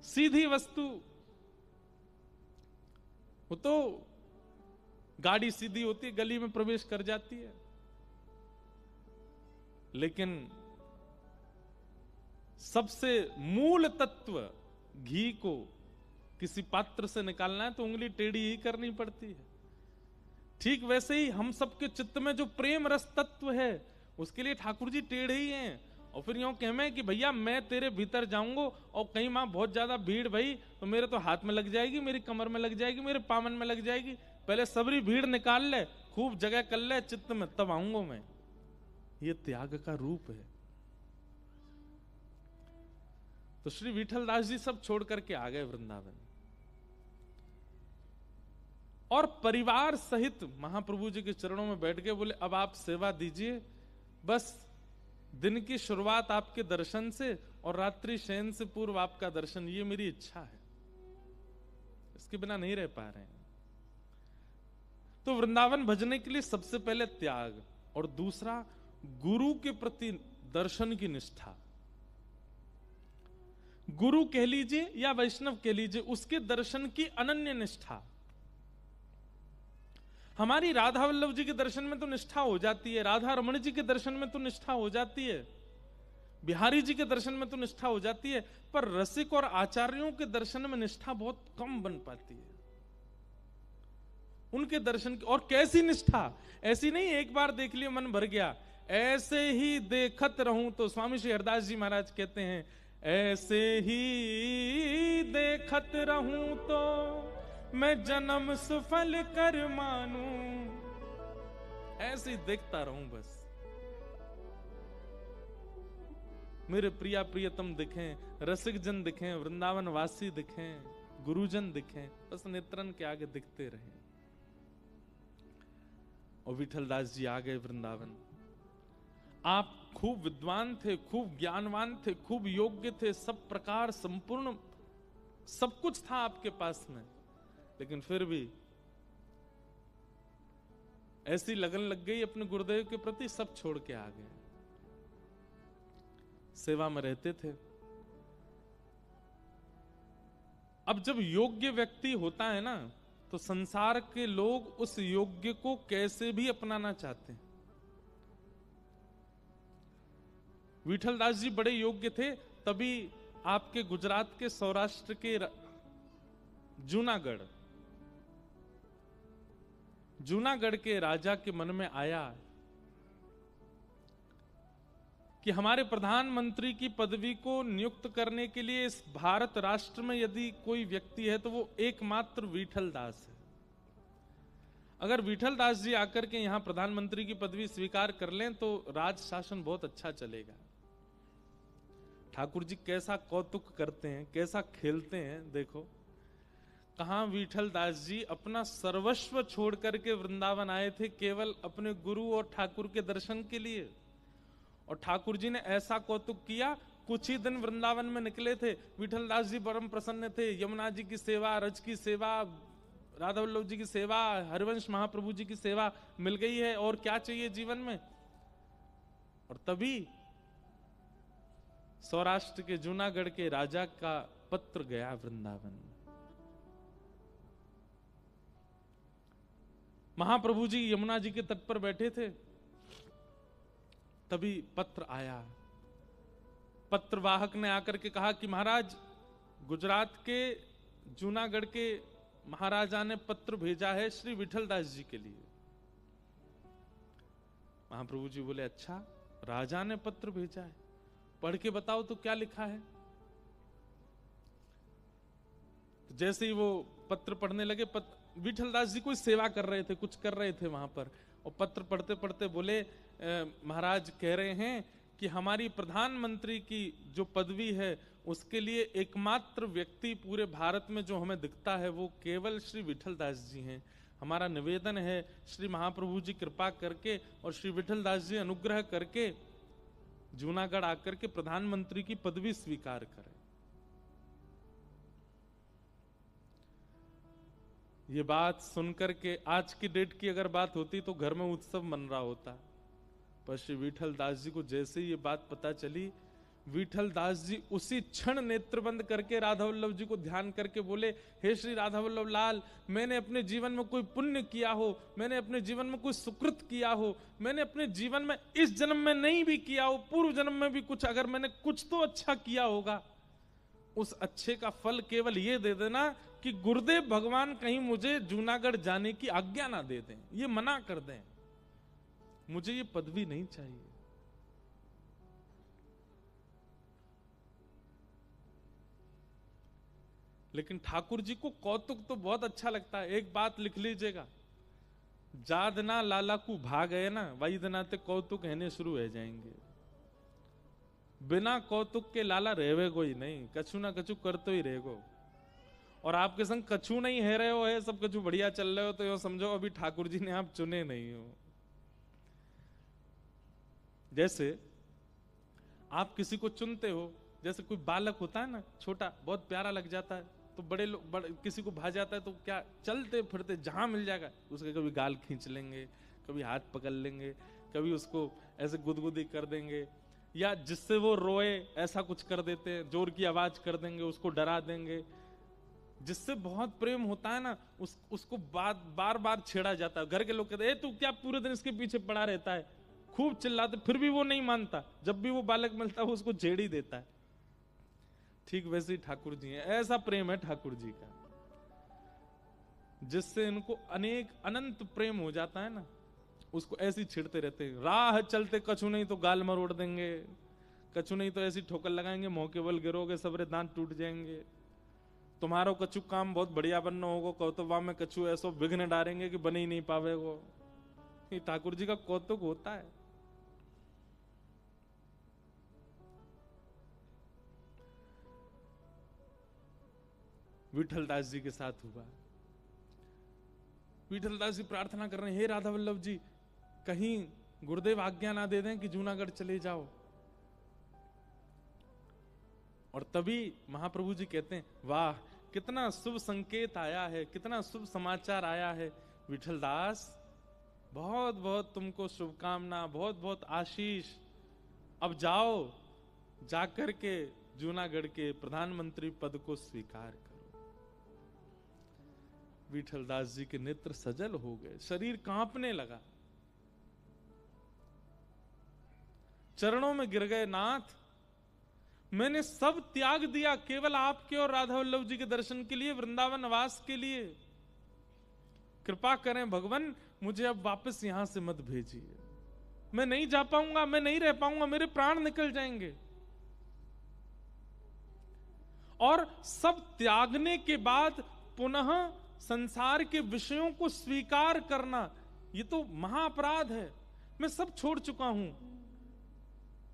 सीधी वस्तु वो तो गाड़ी सीधी होती है, गली में प्रवेश कर जाती है। लेकिन सबसे मूल तत्व घी को किसी पात्र से निकालना है तो उंगली टेढ़ी ही करनी पड़ती है। ठीक वैसे ही हम सबके चित्त में जो प्रेम रस तत्व है, उसके लिए ठाकुर जी टेढ़े ही हैं। और फिर यूं कहमें कि भैया मैं तेरे भीतर जाऊंगा और कहीं मां बहुत ज्यादा भीड़ भई तो मेरे तो हाथ में लग जाएगी, मेरी कमर में लग जाएगी, मेरे पामन में लग जाएगी। पहले सबरी भीड़ निकाल ले, खूब जगह कर ले चित्त में, तब आऊंगा मैं। ये त्याग का रूप है। तो श्री विठल दास जी सब छोड़ करके आ गए वृंदावन, और परिवार सहित महाप्रभु जी के चरणों में बैठ गए। बोले अब आप सेवा दीजिए, बस दिन की शुरुआत आपके दर्शन से और रात्रि शयन से पूर्व आपका दर्शन, ये मेरी इच्छा है। इसके बिना नहीं रह पा रहे हैं। तो वृंदावन भजने के लिए सबसे पहले त्याग, और दूसरा गुरु के प्रति दर्शन की निष्ठा। गुरु कह लीजिए या वैष्णव कह लीजिए, उसके दर्शन की अनन्य निष्ठा। हमारी राधा वल्लभ जी के दर्शन में तो निष्ठा हो जाती है, राधा रमण जी के दर्शन में तो निष्ठा हो जाती है, बिहारी जी के दर्शन में तो निष्ठा हो जाती है, पर रसिक और आचार्यों के दर्शन में निष्ठा बहुत कम बन पाती है। उनके दर्शन की, और कैसी निष्ठा, ऐसी नहीं एक बार देख लिया मन भर गया, ऐसे ही देखत रहूं। तो स्वामी श्री हरदास जी महाराज कहते हैं, ऐसे ही देखत रहूं तो मैं जन्म सुफल कर मानूं। ऐसे ही देखता रहूं बस, मेरे प्रिया प्रियतम दिखें, रसिक जन दिखें, वृंदावन वासी दिखें, गुरुजन दिखें, बस नेत्रन के आगे दिखते रहें। और विठल दास जी आ गए वृंदावन। आप खूब विद्वान थे, खूब ज्ञानवान थे, खूब योग्य थे, सब प्रकार संपूर्ण सब कुछ था आपके पास में, लेकिन फिर भी ऐसी लगन लग गई अपने गुरुदेव के प्रति, सब छोड़ के आ गए। सेवा में रहते थे। अब जब योग्य व्यक्ति होता है ना, तो संसार के लोग उस योग्य को कैसे भी अपनाना चाहते हैं। विठलदास जी बड़े योग्य थे, तभी आपके गुजरात के सौराष्ट्र के जूनागढ़ के राजा के मन में आया कि हमारे प्रधानमंत्री की पदवी को नियुक्त करने के लिए इस भारत राष्ट्र में यदि कोई व्यक्ति है तो वो एकमात्र विठलदास है। अगर विठलदास जी आकर के यहां प्रधानमंत्री की पदवी स्वीकार कर लें तो राज शासन बहुत अच्छा चलेगा। ठाकुर जी कैसा कौतुक करते हैं, कैसा खेलते हैं, देखो कहां विठलदास जी अपना सर्वस्व छोड़ करके वृंदावन आए थे केवल अपने गुरु और ठाकुर के दर्शन के लिए। और ठाकुर जी ने ऐसा कौतुक किया, कुछ ही दिन वृंदावन में निकले थे, विठलदास जी परम प्रसन्न थे। यमुना जी की सेवा, रज की सेवा, राधा वल्लभ जी की सेवा, हरिवंश महाप्रभु जी की सेवा मिल गई है, और क्या चाहिए जीवन में। और तभी सौराष्ट्र के जूनागढ़ के राजा का पत्र गया वृंदावन। महाप्रभु जी यमुना जी के तट पर बैठे थे, तभी पत्र आया। पत्रवाहक ने आकर के कहा कि महाराज, गुजरात के जूनागढ़ के महाराजा ने पत्र भेजा है श्री विठलदास जी के लिए। महाप्रभु जी बोले, अच्छा राजा ने पत्र भेजा है, पढ़ के बताओ तो क्या लिखा है। तो जैसे ही वो पत्र पढ़ने लगे, विठलदास जी कोई सेवा कर रहे थे, कुछ कर रहे थे वहां पर, और पत्र पढ़ते पढ़ते बोले, महाराज कह रहे हैं कि हमारी प्रधानमंत्री की जो पदवी है उसके लिए एकमात्र व्यक्ति पूरे भारत में जो हमें दिखता है वो केवल श्री विठलदास जी हैं। हमारा निवेदन है श्री महाप्रभु जी कृपा करके और श्री विठलदास जी अनुग्रह करके जूनागढ़ आकर के प्रधानमंत्री की पदवी स्वीकार करें। ये बात सुनकर के आज की डेट की अगर बात होती तो घर में उत्सव मन रहा होता, पर श्री विठलदास जी को जैसे ये बात पता चली, विठलदास जी उसी क्षण नेत्र बंद करके राधा वल्लभ जी को ध्यान करके बोले, हे श्री राधा वल्लभ लाल, मैंने अपने जीवन में कोई पुण्य किया हो, मैंने अपने जीवन में कोई सुकृत किया हो, मैंने अपने जीवन में इस जन्म में नहीं भी किया हो, पूर्व जन्म में भी कुछ अगर मैंने कुछ तो अच्छा किया होगा, उस अच्छे का फल केवल ये दे देना कि गुरुदेव भगवान कहीं मुझे जूनागढ़ जाने की आज्ञा ना दे दें, ये मना कर दें, मुझे ये पदवी नहीं चाहिए। लेकिन ठाकुर जी को कौतुक तो बहुत अच्छा लगता है। एक बात लिख लीजिएगा, जादना लाला को भाग गए ना, वही दनाते कौतुक कहने शुरू हो जाएंगे। बिना कौतुक के लाला रहवे कोई नहीं, कछु ना कछु कर तो ही रहेगो। और आपके संग कछु नहीं है रहे हो, है सब कछु बढ़िया चल रहे हो, तो यो समझो अभी ठाकुर जी ने आप चुने नहीं हो। जैसे आप किसी को चुनते हो, जैसे कोई बालक होता है ना, छोटा, बहुत प्यारा लग जाता है, तो बड़े लोग किसी को भा जाता है तो क्या चलते फिरते जहां मिल जाएगा उसके कभी गाल खींच लेंगे, कभी हाथ पकड़ लेंगे, कभी उसको ऐसे गुदगुदी कर देंगे, या जिससे वो रोए ऐसा कुछ कर देते हैं, जोर की आवाज कर देंगे, उसको डरा देंगे। जिससे बहुत प्रेम होता है ना, उसको बार बार छेड़ा जाता है। घर के लोग कहते हैं, तू क्या पूरे दिन इसके पीछे पड़ा रहता है, खूब चिल्लाते, फिर भी वो नहीं मानता। जब भी वो बालक मिलता है वो उसको छेड़ ही देता है। ठीक वैसे ही ठाकुर जी हैं, ऐसा प्रेम है ठाकुर जी का, जिससे इनको अनंत प्रेम हो जाता है ना, उसको ऐसे ही छेड़ते रहते हैं। राह चलते कछु नहीं तो गाल मरोड़ देंगे, कछु नहीं तो ऐसी ठोकर लगाएंगे, मुंह के बल गिरोगे, सबरे दांत टूट जाएंगे। तुम्हारो कछु काम बहुत बढ़िया बनना होगा, कौतुबा में कछु ऐसो विघ्न डालेंगे कि बने ही नहीं पावेगो। ये ठाकुर जी का कौतुक होता है। विठलदास जी के साथ हुआ। विठलदास जी प्रार्थना कर रहे हैं, हे राधा वल्लभ जी, कहीं गुरुदेव आज्ञा ना दे दें कि जूनागढ़ चले जाओ। और तभी महाप्रभु जी कहते हैं, वाह कितना शुभ संकेत आया है, कितना शुभ समाचार आया है विठलदास, बहुत बहुत तुमको शुभकामना, बहुत बहुत आशीष। अब जाओ जाकर के जूनागढ़ के प्रधानमंत्री पद को स्वीकार करो। विठलदास जी के नेत्र सजल हो गए, शरीर कांपने लगा, चरणों में गिर गए। नाथ, मैंने सब त्याग दिया केवल आपके और राधा वल्लभ जी के दर्शन के लिए, वृंदावन वास के लिए। कृपा करें भगवान, मुझे अब वापस यहां से मत भेजिए। मैं नहीं जा पाऊंगा, मैं नहीं रह पाऊंगा, मेरे प्राण निकल जाएंगे। और सब त्यागने के बाद पुनः संसार के विषयों को स्वीकार करना, ये तो महाअपराध है। मैं सब छोड़ चुका हूं,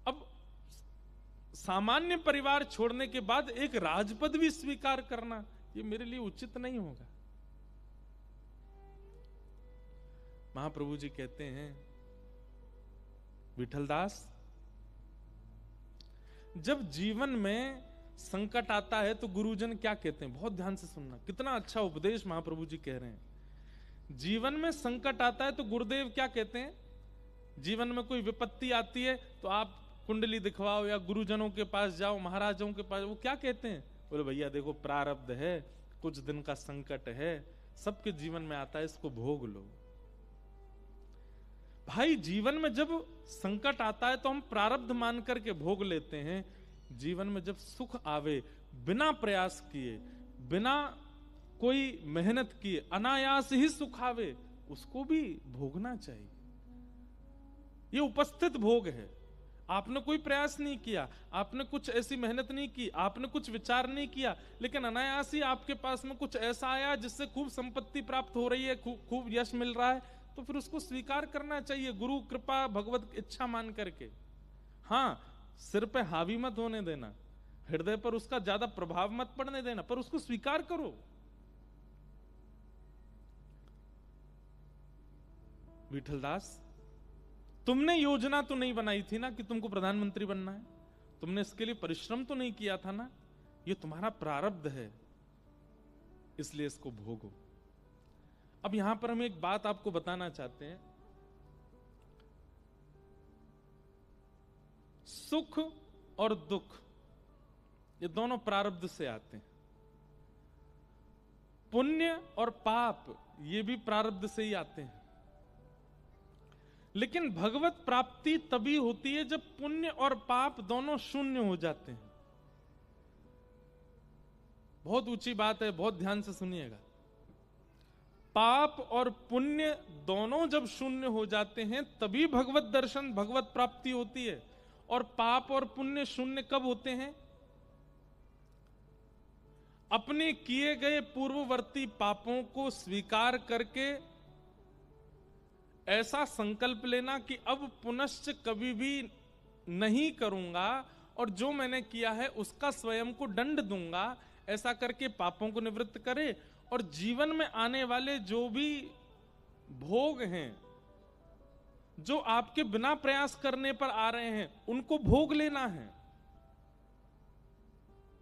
अब सामान्य परिवार छोड़ने के बाद एक राजपद भी स्वीकार करना, ये मेरे लिए उचित नहीं होगा। महाप्रभु जी कहते हैं, विठलदास, जब जीवन में संकट आता है तो गुरुजन क्या कहते हैं, बहुत ध्यान से सुनना, कितना अच्छा उपदेश महाप्रभु जी कह रहे हैं। जीवन में संकट आता है तो गुरुदेव क्या कहते हैं, जीवन में कोई विपत्ति आती है तो आप कुंडली दिखवाओ या गुरुजनों के पास जाओ, महाराजों के पास, वो क्या कहते हैं, बोले भैया देखो प्रारब्ध है, कुछ दिन का संकट है, सबके जीवन में आता है, इसको भोग लो। भाई जीवन में जब संकट आता है तो हम प्रारब्ध मान करके भोग लेते हैं। जीवन में जब सुख आवे, बिना प्रयास किए, बिना कोई मेहनत किए, अनायास ही सुख आवे, उसको भी भोगना चाहिए। ये उपस्थित भोग है। आपने कोई प्रयास नहीं किया, आपने कुछ ऐसी मेहनत नहीं की, आपने कुछ विचार नहीं किया, लेकिन अनायास ही आपके पास में कुछ ऐसा आया जिससे खूब संपत्ति प्राप्त हो रही है, खूब यश मिल रहा है, तो फिर उसको स्वीकार करना चाहिए, गुरु कृपा भगवत इच्छा मान करके। हाँ, सिर पे हावी मत होने देना, हृदय पर उसका ज्यादा प्रभाव मत पड़ने देना, पर उसको स्वीकार करो। विठलदास, तुमने योजना तो नहीं बनाई थी ना कि तुमको प्रधानमंत्री बनना है, तुमने इसके लिए परिश्रम तो नहीं किया था ना, ये तुम्हारा प्रारब्ध है, इसलिए इसको भोगो। अब यहां पर हम एक बात आपको बताना चाहते हैं, सुख और दुख ये दोनों प्रारब्ध से आते हैं, पुण्य और पाप ये भी प्रारब्ध से ही आते हैं। लेकिन भगवत प्राप्ति तभी होती है जब पुण्य और पाप दोनों शून्य हो जाते हैं। बहुत ऊंची बात है, बहुत ध्यान से सुनिएगा। पाप और पुण्य दोनों जब शून्य हो जाते हैं तभी भगवत दर्शन, भगवत प्राप्ति होती है। और पाप और पुण्य शून्य कब होते हैं? अपने किए गए पूर्ववर्ती पापों को स्वीकार करके ऐसा संकल्प लेना कि अब पुनश्च कभी भी नहीं करूंगा और जो मैंने किया है उसका स्वयं को दंड दूंगा, ऐसा करके पापों को निवृत्त करे और जीवन में आने वाले जो भी भोग हैं, जो आपके बिना प्रयास करने पर आ रहे हैं, उनको भोग लेना है।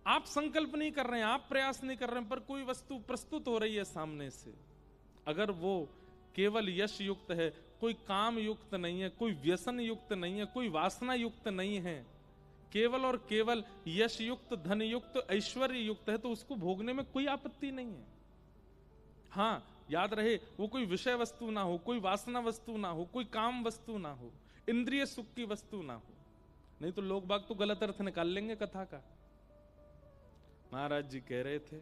आप संकल्प नहीं कर रहे हैं, आप प्रयास नहीं कर रहे हैं, पर कोई वस्तु प्रस्तुत हो रही है सामने से, अगर वो केवल यश युक्त है, कोई काम युक्त नहीं है, कोई व्यसन युक्त नहीं है, कोई वासना युक्त नहीं है, केवल और केवल यश युक्त, धन युक्त, ऐश्वर्य युक्त है, तो उसको भोगने में कोई आपत्ति नहीं है। हाँ, याद रहे, वो कोई विषय वस्तु ना हो, कोई वासना वस्तु ना हो, कोई काम वस्तु ना हो, इंद्रिय सुख की वस्तु ना हो, नहीं तो लोग बाग तो गलत अर्थ निकाल लेंगे कथा का। महाराज जी कह रहे थे,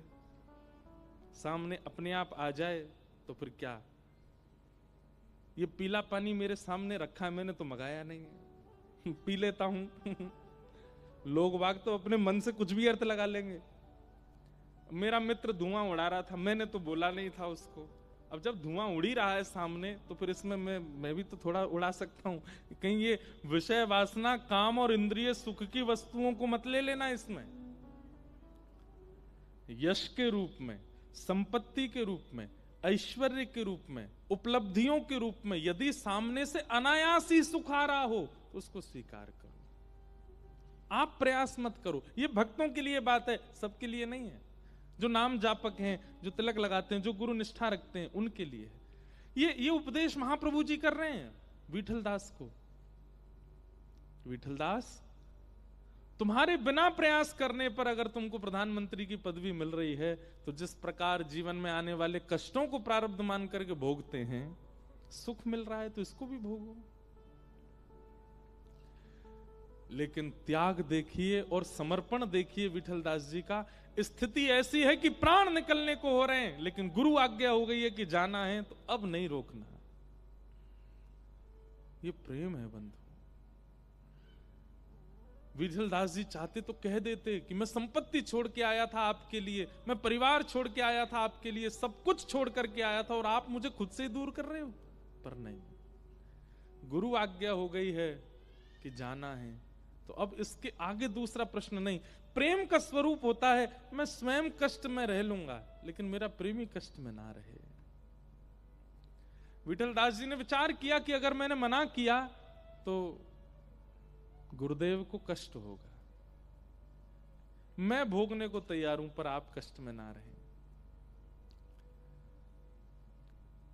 सामने अपने आप आ जाए तो फिर क्या, ये पीला पानी मेरे सामने रखा है, मैंने तो मंगाया नहीं है, पी लेता हूं। लोग बाग तो अपने मन से कुछ भी अर्थ लगा लेंगे। मेरा मित्र धुआं उड़ा रहा था, मैंने तो बोला नहीं था उसको। अब जब धुआं उड़ ही रहा है सामने, तो फिर इसमें मैं भी तो थोड़ा उड़ा सकता हूं। कहीं ये विषय वासना, काम और इंद्रिय सुख की वस्तुओं को मत ले लेना। इसमें यश के रूप में, संपत्ति के रूप में, ऐश्वर्य के रूप में, उपलब्धियों के रूप में यदि सामने से अनायास ही सुख आ रहा हो तो उसको स्वीकार करो। आप प्रयास मत करो। ये भक्तों के लिए बात है, सबके लिए नहीं है। जो नाम जापक हैं, जो तिलक लगाते हैं, जो गुरु निष्ठा रखते हैं, उनके लिए है। ये उपदेश महाप्रभु जी कर रहे हैं विठलदास को। विठलदास, तुम्हारे बिना प्रयास करने पर अगर तुमको प्रधानमंत्री की पदवी मिल रही है, तो जिस प्रकार जीवन में आने वाले कष्टों को प्रारब्ध मान करके भोगते हैं, सुख मिल रहा है तो इसको भी भोगो। लेकिन त्याग देखिए और समर्पण देखिए विठलदास जी का। स्थिति ऐसी है कि प्राण निकलने को हो रहे हैं, लेकिन गुरु आज्ञा हो गई है कि जाना है तो अब नहीं रोकना। ये प्रेम है बंधु। विठलदास जी चाहते तो कह देते कि मैं संपत्ति छोड़ के आया था आपके लिए, मैं परिवार छोड़ के आया था आपके लिए, सब कुछ छोड़ करके आया था और आप मुझे खुद से ही दूर कर रहे हो। पर नहीं, गुरु आज्ञा हो गई है कि जाना है, तो अब इसके आगे दूसरा प्रश्न नहीं। प्रेम का स्वरूप होता है मैं स्वयं कष्ट में रह लूंगा, लेकिन मेरा प्रेमी कष्ट में ना रहे। विठलदास जी ने विचार किया कि अगर मैंने मना किया तो गुरुदेव को कष्ट होगा, मैं भोगने को तैयार हूं, पर आप कष्ट में ना रहे।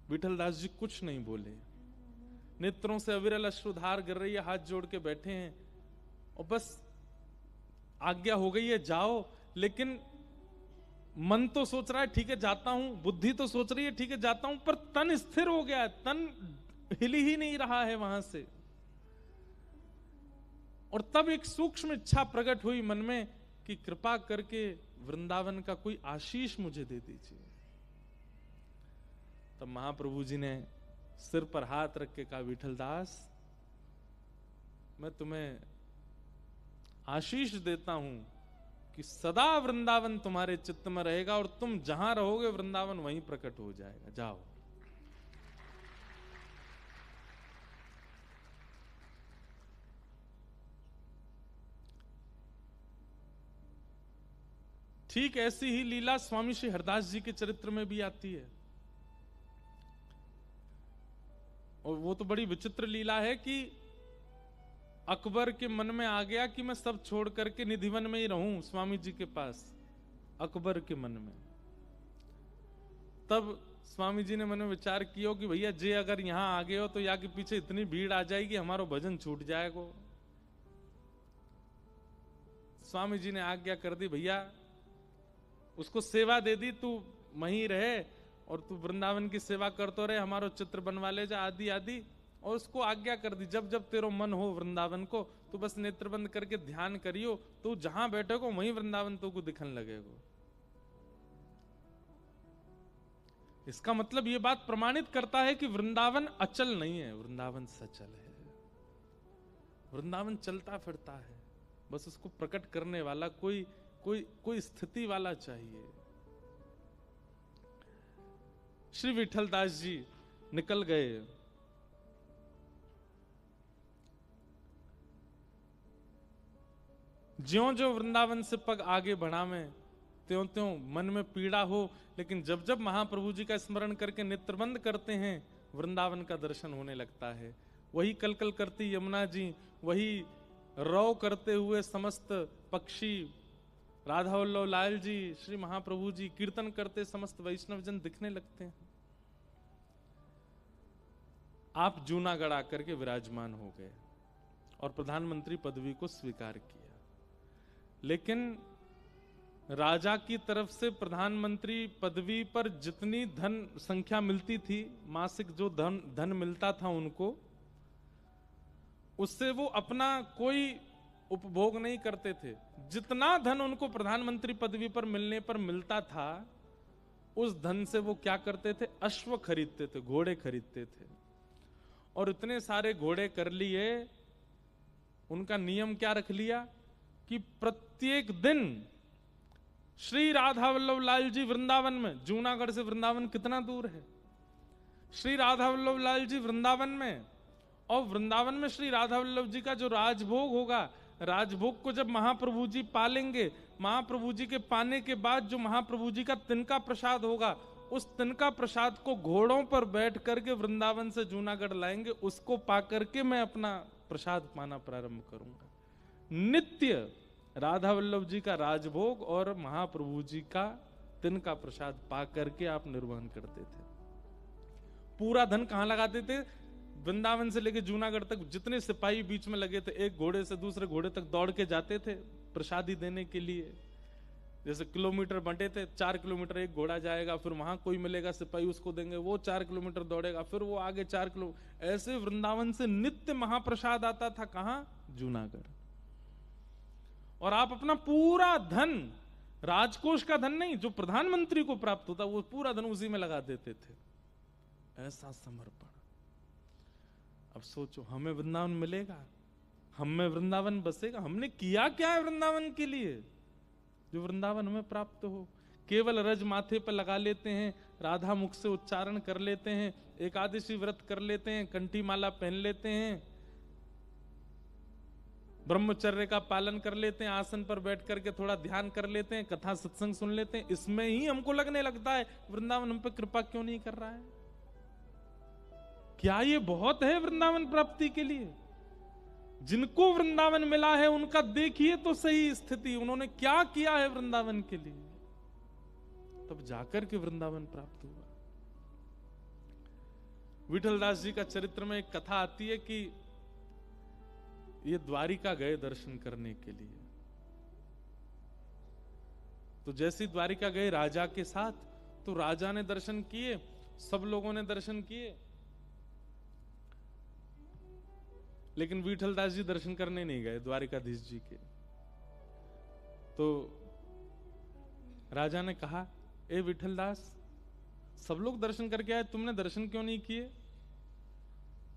विठलदास जी कुछ नहीं बोले, नेत्रों से अविरल अश्रुधार गिर रही है, हाथ जोड़ के बैठे हैं और बस आज्ञा हो गई है जाओ। लेकिन मन तो सोच रहा है ठीक है जाता हूं, बुद्धि तो सोच रही है ठीक है जाता हूं, पर तन स्थिर हो गया है, तन हिल ही नहीं रहा है वहां से। और तब एक सूक्ष्म इच्छा प्रकट हुई मन में कि कृपा करके वृंदावन का कोई आशीष मुझे दे दीजिए। तब महाप्रभु जी ने सिर पर हाथ रख के कहा, विठलदास मैं तुम्हें आशीष देता हूं कि सदा वृंदावन तुम्हारे चित्त में रहेगा और तुम जहां रहोगे वृंदावन वहीं प्रकट हो जाएगा, जाओ। ठीक ऐसी ही लीला स्वामी श्री हरदास जी के चरित्र में भी आती है। और वो तो बड़ी विचित्र लीला है कि अकबर के मन में आ गया कि मैं सब छोड़ करके निधिवन में ही रहूं स्वामी जी के पास, अकबर के मन में। तब स्वामी जी ने मन में विचार किया कि भैया जे अगर यहां आ गए हो तो यहाँ के पीछे इतनी भीड़ आ जाएगी हमारा भजन छूट जाएगा। स्वामी जी ने आज्ञा कर दी, भैया उसको सेवा दे दी, तू वहीं रहे और तू वृंदावन की सेवा करते रहे, हमारा चित्र बनवा ले जा आदि आदि। और उसको आज्ञा कर दी, जब जब तेरो मन हो वृंदावन को तो बस नेत्र बंद करके ध्यान करियो, तो जहां बैठेगो वहीं वृंदावन तो को दिखने लगेगा। इसका मतलब ये बात प्रमाणित करता है कि वृंदावन अचल नहीं है, वृंदावन सचल है। वृंदावन चलता फिरता है, बस उसको प्रकट करने वाला कोई स्थिति वाला चाहिए। श्री विठलदास जी निकल गए। ज्यों ज्यों वृंदावन से पग आगे बढ़ावे त्यों त्यों मन में पीड़ा हो, लेकिन जब जब महाप्रभु जी का स्मरण करके नेत्र बंद करते हैं वृंदावन का दर्शन होने लगता है। वही कलकल करती यमुना जी, वही रौ करते हुए समस्त पक्षी, राधा वल्लभ लाल जी, श्री महाप्रभु जी, कीर्तन करते समस्त वैष्णव जन दिखने लगते हैं। आप जूनागढ़ आकर के विराजमान हो गए और प्रधानमंत्री पदवी को स्वीकार किया। लेकिन राजा की तरफ से प्रधानमंत्री पदवी पर जितनी धन संख्या मिलती थी, मासिक जो धन मिलता था उनको, उससे वो अपना कोई उपभोग नहीं करते थे। जितना धन उनको प्रधानमंत्री पदवी पर मिलने पर मिलता था, उस धन से वो क्या करते थे, अश्व खरीदते थे, घोड़े खरीदते थे। और इतने सारे घोड़े कर लिए, उनका नियम क्या रख लिया कि प्रत्येक दिन श्री राधा वल्लभ लाल जी वृंदावन में, जूनागढ़ से वृंदावन कितना दूर है, श्री राधा वल्लभ लाल जी वृंदावन में, और वृंदावन में श्री राधा वल्लभ जी का जो राजभोग होगा, राजभोग को जब महाप्रभु जी पालेंगे, महाप्रभु जी के पाने के बाद जो महाप्रभु जी का तिनका प्रसाद होगा, उस तिनका प्रसाद को घोड़ों पर बैठ करके वृंदावन से जूनागढ़ लाएंगे, उसको पा करके मैं अपना प्रसाद पाना प्रारंभ करूंगा। नित्य राधा वल्लभ जी का राजभोग और महाप्रभु जी का तिनका प्रसाद पा करके आप निर्वहन करते थे। पूरा धन कहां लगाते थे, वृंदावन से लेकर जूनागढ़ तक जितने सिपाही बीच में लगे थे, एक घोड़े से दूसरे घोड़े तक दौड़ के जाते थे, प्रसादी देने के लिए। जैसे किलोमीटर बंटे थे, 4 किलोमीटर एक घोड़ा जाएगा, फिर वहां कोई मिलेगा सिपाही, उसको देंगे, वो 4 किलोमीटर दौड़ेगा, फिर वो आगे 4 किलो, ऐसे वृंदावन से नित्य महाप्रसाद आता था। कहां? जूनागढ़। और आप अपना पूरा धन, राजकोष का धन नहीं, जो प्रधानमंत्री को प्राप्त होता वो पूरा धन उसी में लगा देते थे। ऐसा समर्पण। अब सोचो, हमें वृंदावन मिलेगा, हम में वृंदावन बसेगा? हमने किया क्या है वृंदावन के लिए जो वृंदावन हमें प्राप्त हो? केवल रज माथे पर लगा लेते हैं, राधा मुख से उच्चारण कर लेते हैं, एकादशी व्रत कर लेते हैं, कंठी माला पहन लेते हैं, ब्रह्मचर्य का पालन कर लेते हैं, आसन पर बैठ करके थोड़ा ध्यान कर लेते हैं, कथा सत्संग सुन लेते हैं, इसमें ही हमको लगने लगता है वृंदावन हम पे कृपा क्यों नहीं कर रहा है? क्या ये बहुत है वृंदावन प्राप्ति के लिए? जिनको वृंदावन मिला है उनका देखिए तो सही स्थिति, उन्होंने क्या किया है वृंदावन के लिए, तब जाकर के वृंदावन प्राप्त हुआ। विठलदास जी का चरित्र में एक कथा आती है कि ये द्वारिका गए दर्शन करने के लिए। तो जैसे द्वारिका गए राजा के साथ, तो राजा ने दर्शन किए, सब लोगों ने दर्शन किए, लेकिन विठलदास जी दर्शन करने नहीं गए द्वारिकाधीश जी के। तो राजा ने कहा, ए विठलदास, सब लोग दर्शन करके आए, तुमने दर्शन क्यों नहीं किए?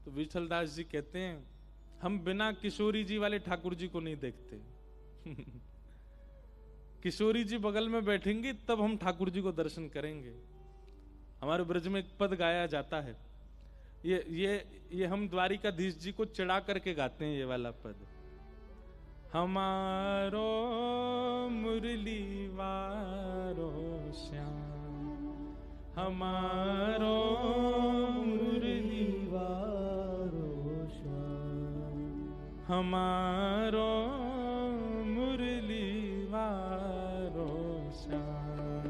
तो विठलदास जी कहते हैं, हम बिना किशोरी जी वाले ठाकुर जी को नहीं देखते। किशोरी जी बगल में बैठेंगी तब हम ठाकुर जी को दर्शन करेंगे। हमारे ब्रज में एक पद गाया जाता है, ये हम द्वारिकाधीश जी को चिढ़ा करके गाते हैं ये वाला पद। हमारो मुरली वारो श्याम, हमारो मुरली वारो श्याम, हमारो मुरली वारो श्याम,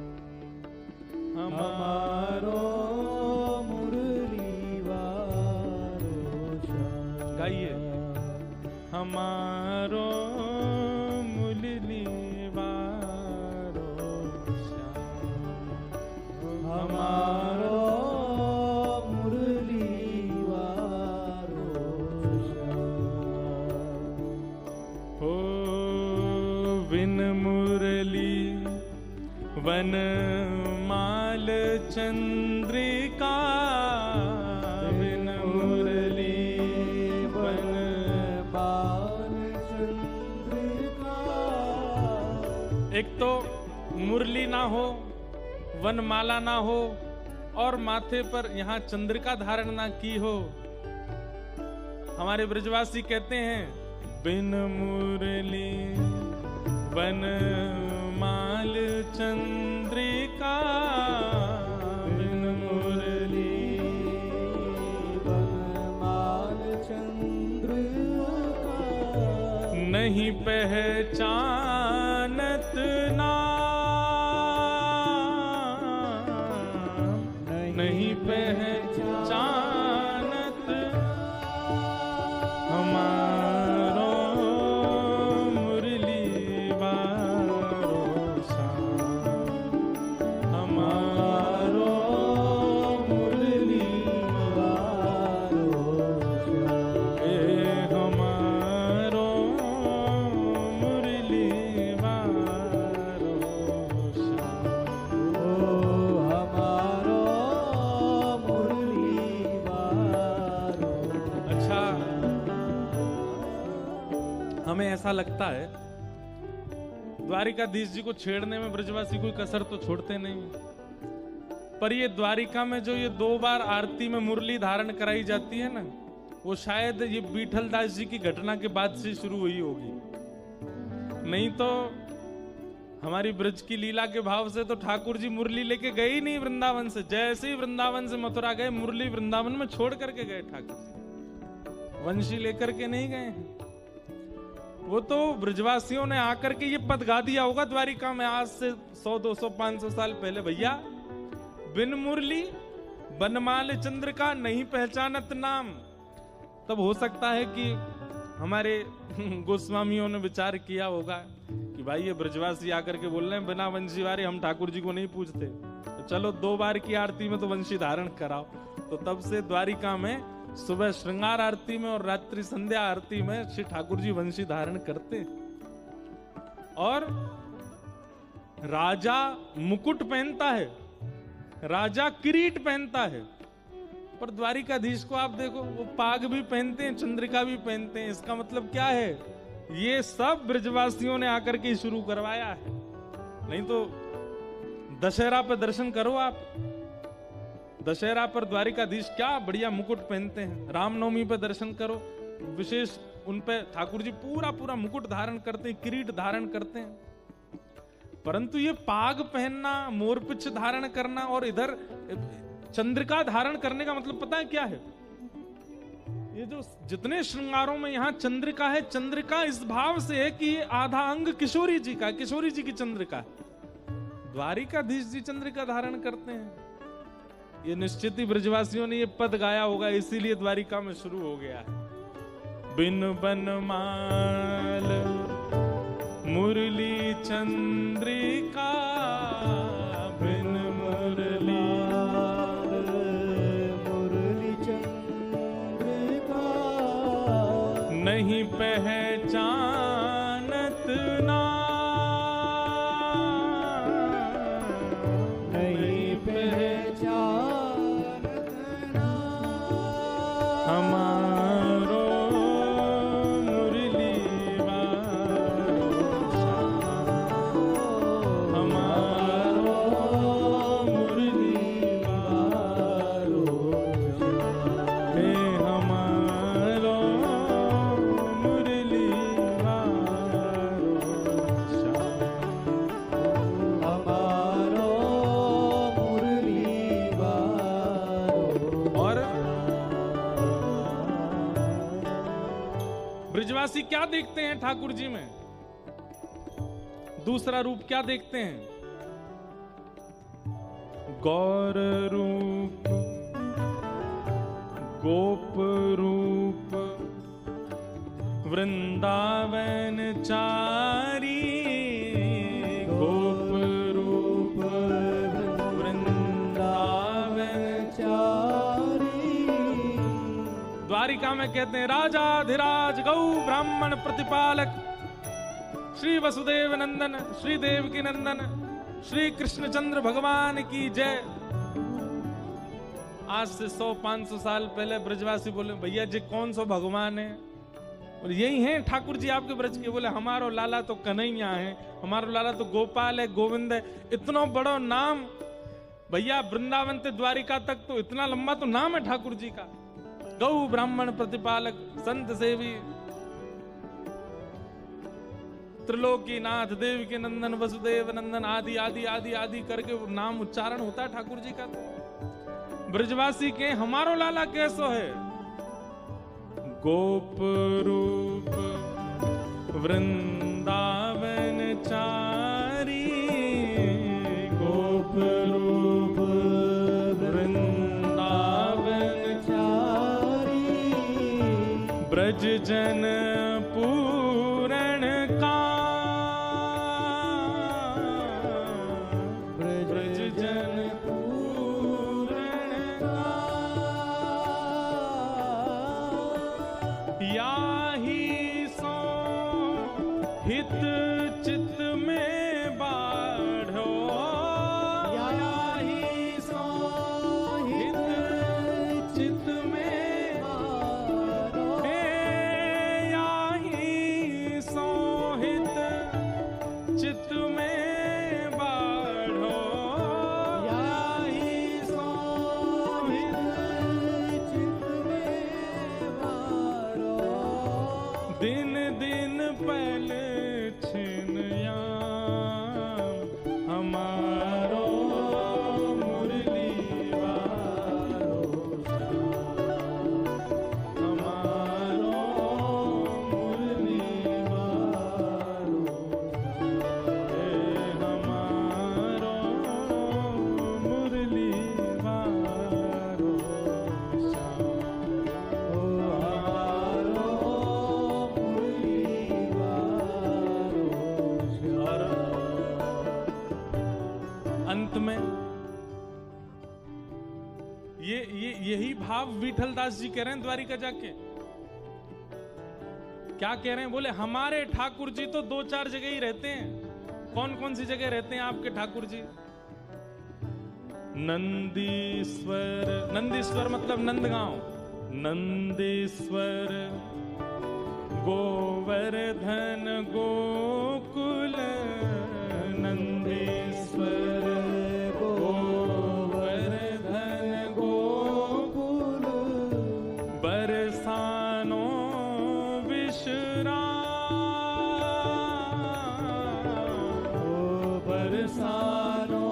हमारो गाइए। हमारो मुरली वारो श्याम, हमारो मुरली वारो श्याम। हो बिन मुरली वन माल चंद्रिका, बिन मुरली एक तो मुरली ना हो, वनमाला ना हो, और माथे पर यहाँ चंद्रिका धारण ना की हो। हमारे ब्रजवासी कहते हैं, बिन मुरली वनमाल चंद्रिका, बिन मुरली वनमाल चंद्रिका, नहीं पहचानत नाम, नहीं पहचानत हमारो मुरली वारो श्याम, हमारो मुरली वारो श्याम। हमारो हमें ऐसा लगता है द्वारिकाधीश जी को छेड़ने में ब्रजवासी कोई कसर तो छोड़ते नहीं, पर ये द्वारिका में जो ये 2 बार आरती में मुरली धारण कराई जाती है ना, वो शायद ये विठलदास जी की घटना के बाद से शुरू हुई होगी। नहीं तो हमारी ब्रज की लीला के भाव से तो ठाकुर जी मुरली लेके गए ही नहीं वृंदावन से। जैसे ही वृंदावन से मथुरा गए, मुरली वृंदावन में छोड़ करके गए ठाकुर जी, वंशी लेकर के नहीं गए। वो तो ब्रजवासियों ने आकर के ये पद गा दिया होगा द्वारिका में आज से 100, 200, 500 साल पहले, भैया बिन मुरली बनमाल चंद्र का नहीं पहचानत नाम। तब हो सकता है कि हमारे गोस्वामियों ने विचार किया होगा भाई ये ब्रजवासी आकर के बोल रहे हैं बिना वंशी वारे हम ठाकुर जी को नहीं पूछते, तो चलो 2 बार की आरती में तो वंशी धारण कराओ। तो तब से द्वारिका में सुबह श्रृंगार आरती में और रात्रि संध्या आरती में श्री ठाकुर जी वंशी धारण करते हैं। और राजा मुकुट पहनता है, राजा किरीट पहनता है, पर द्वारिकाधीश को आप देखो वो पाग भी पहनते हैं, चंद्रिका भी पहनते हैं। इसका मतलब क्या है? ये सब ब्रजवासियों ने आकर के शुरू करवाया है। नहीं तो दशहरा पर दर्शन करो आप, दशहरा पर द्वारिकाधीश क्या बढ़िया मुकुट पहनते हैं। रामनवमी पर दर्शन करो, विशेष उन पे ठाकुर जी पूरा पूरा मुकुट धारण करते हैं, किरीट धारण करते हैं। परंतु ये पाग पहनना, मोरपिच्छ धारण करना और इधर चंद्रिका धारण करने का मतलब पता है क्या है? ये जो जितने श्रृंगारों में यहाँ चंद्रिका है, चंद्रिका इस भाव से है कि ये आधा अंग किशोरी जी का, किशोरी जी की चंद्रिका है। द्वारिकाधीश जी चंद्रिका धारण करते हैं। ये निश्चित ही ब्रजवासियों ने ये पद गाया होगा, इसीलिए द्वारिका में शुरू हो गया है। बिन बनमाल मुरली चंद्रिका, बिन मुरली नहीं पहचानत ना, नहीं पहचानत ना, हमारो मुरली वारो श्याम, हमारो मुरली वारो श्याम, हे हमारो ब्रजवासी क्या देखते हैं ठाकुर जी में? दूसरा रूप क्या देखते हैं? गौर रूप, गोप रूप, वृंदावन चारी, गोप रूप वृंदावन चारी। द्वारिका में कहते हैं राजाधिराज गौ ब्राह्मण प्रतिपालक श्री वसुदेव नंदन, श्री देवकी नंदन, श्री कृष्णचंद्र भगवान की जय। आज से 100-500 साल पहले ब्रजवासी बोले भैया जी कौन सो भगवान है? और यही है ठाकुर जी आपके ब्रज के। बोले हमारो लाला तो कन्हैया है, हमारो लाला तो गोपाल है, गोविंद है। इतना बड़ा नाम भैया, वृंदावन से द्वारिका तक तो इतना लंबा तो नाम है ठाकुर जी का। गौ ब्राह्मण प्रतिपालक, संत सेवी, त्रिलोकी नाथ, देव के नंदन, वसुदेव नंदन, आदि आदि आदि आदि करके नाम उच्चारण होता है ठाकुर जी का। तो ब्रजवासी के हमारो लाला कैसो है? गोप रूप वृंदावन चारी, गोप रूप वृंदावन चारी, ब्रज जन पूरण का, ब्रज जन पूरण का, याही सो हित चित में बाढ़ो, याही सो हित चित में बाढ़ो, हे याही सो हित चित में बाढ़ो, याही सो हित चित में बाढ़ो। दिन दिन पल छिनया हमारो मुरली वारो श्याम, भाव विठलदास जी कह रहे हैं द्वारिका जाके। क्या कह रहे हैं? बोले हमारे ठाकुर जी तो 2-4 जगह ही रहते हैं। कौन कौन सी जगह रहते हैं आपके ठाकुर जी? नंदीश्वर, नंदीश्वर मतलब नंदगांव, नंदीश्वर, गोवर्धन गोकुल, नंदीश्वर, गोवर्धन गोकुल, बरसानो विश्राम, बरसानो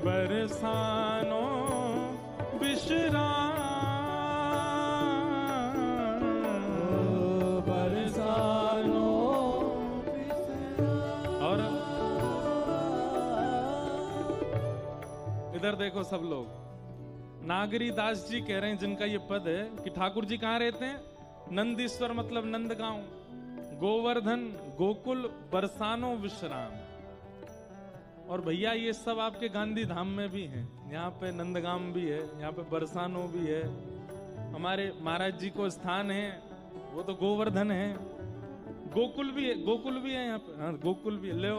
बरसानो विश्राम, बरसानो विश्राम। और इधर देखो सब लोग, नागरी दास जी कह रहे हैं जिनका ये पद है कि ठाकुर जी कहाँ रहते हैं? नंदीश्वर मतलब नंदगांव, गोवर्धन गोकुल, बरसानो विश्राम। और भैया ये सब आपके गांधी धाम में भी हैं। यहाँ पे नंदगाम भी है, यहाँ पे बरसानो भी है, हमारे महाराज जी को स्थान है वो तो गोवर्धन है, गोकुल भी है, गोकुल भी है यहाँ पे, हाँ गोकुल भी है। ले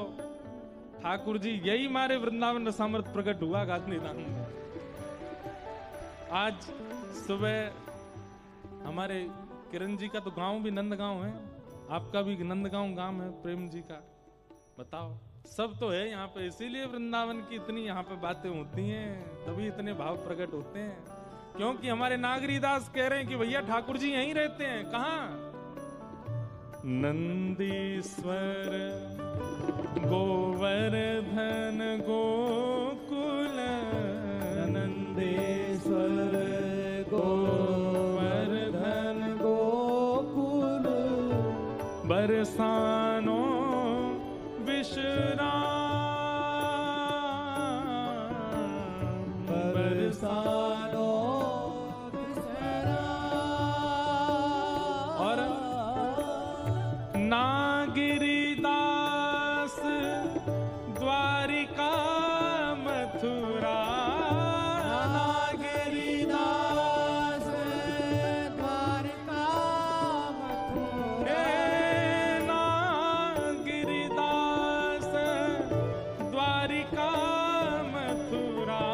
ठाकुर जी यही मारे वृंदावन सामर्थ प्रकट हुआ गांधी धाम में। आज सुबह हमारे किरण जी का तो गांव भी नंदगांव है, आपका भी नंदगांव गांव है, प्रेम जी का। बताओ सब तो है यहाँ पे, इसीलिए वृंदावन की इतनी यहाँ पे बातें होती हैं, तभी इतने भाव प्रकट होते हैं। क्योंकि हमारे नागरीदास कह रहे हैं कि भैया ठाकुर जी यहीं रहते हैं। कहाँ? नंदीश्वर, गोवर्धन गोकुल, नंदीश्वर, गोवर्धन गोकुल, बरसानो विश्राम, बरसानो विश्राम। और नागिरीदास द्वारिका मथुरा, नागिरीदास द्वारिका मथुरा, नागिरीदास द्वारिका मथुरा,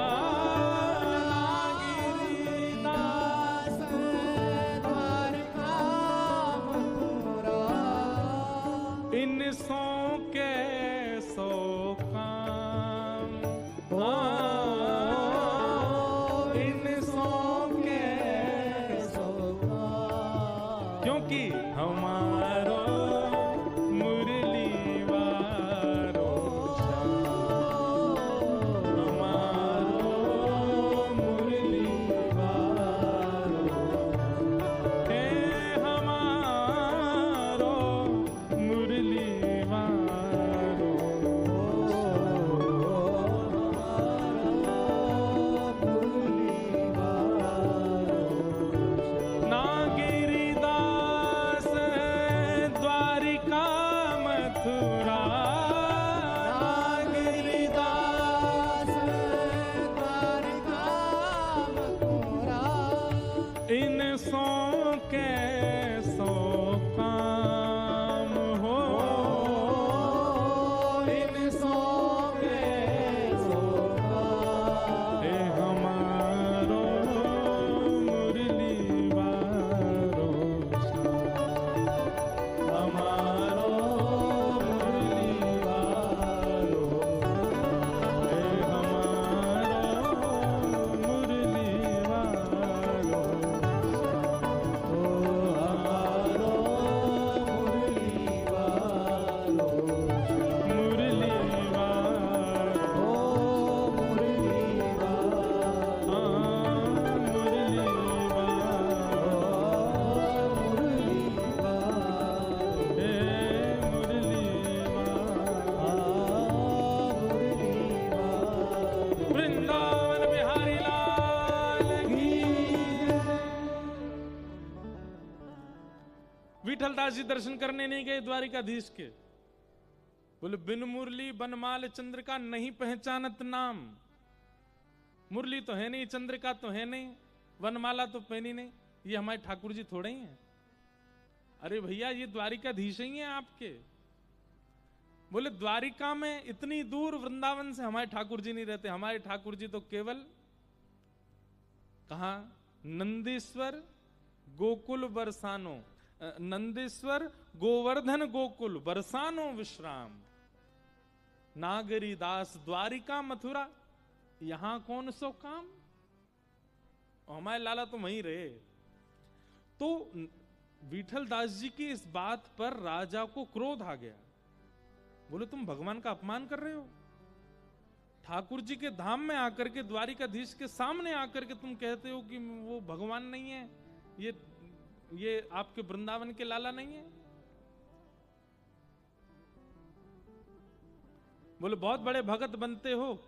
नागिरीदास द्वारिका मथुरा। इन सो के सो काम, इन सो के सो काम, क्योंकि हमारो मुरली वारो हमारो मुरली वारो हे, हमारो मुरली वारो, नागिरीदास द्वारिका मथुरा, नागिरीदास द्वारिका मथुरा। इन सो के सो काम हो, इन सो के सो काम, हे हमारो मुरली वारो, हमारो मुरली वारो, हे हमारो मुरली वारो, ओ हमारो मुरली वारो, मुरली वारो, मुरली वारो, मुरली वारो, हे मुरली वारो। वृंदावन बिहारी लाल की। विठलदास जी दर्शन करने नहीं गए द्वारिकाधीश के, बोले बिन मुरली बनमाल चंद्रिका नहीं पहचानत नाम। मुरली तो है नहीं, चंद्रिका तो है नहीं, वनमाला तो पहनी नहीं, ये हमारे ठाकुर जी थोड़े ही हैं। अरे भैया ये द्वारिकाधीश ही हैं आपके। बोले द्वारिका में इतनी दूर वृंदावन से हमारे ठाकुर जी नहीं रहते। हमारे ठाकुर जी तो केवल कहा, नंदीश्वर गोकुल बरसानो, नंदीश्वर गोवर्धन गोकुल बरसानो विश्राम, नागरी दास द्वारिका मथुरा, यहां कौन सो काम। और हमारे लाला तो वहीं रहे। तो विठल दास जी की इस बात पर राजा को क्रोध आ गया। बोले तुम भगवान का अपमान कर रहे हो। ठाकुर जी के धाम में आकर के, द्वारिकाधीश के सामने आकर के तुम कहते हो कि वो भगवान नहीं है, ये आपके वृंदावन के लाला नहीं है। बोले बहुत बड़े भगत बनते हो,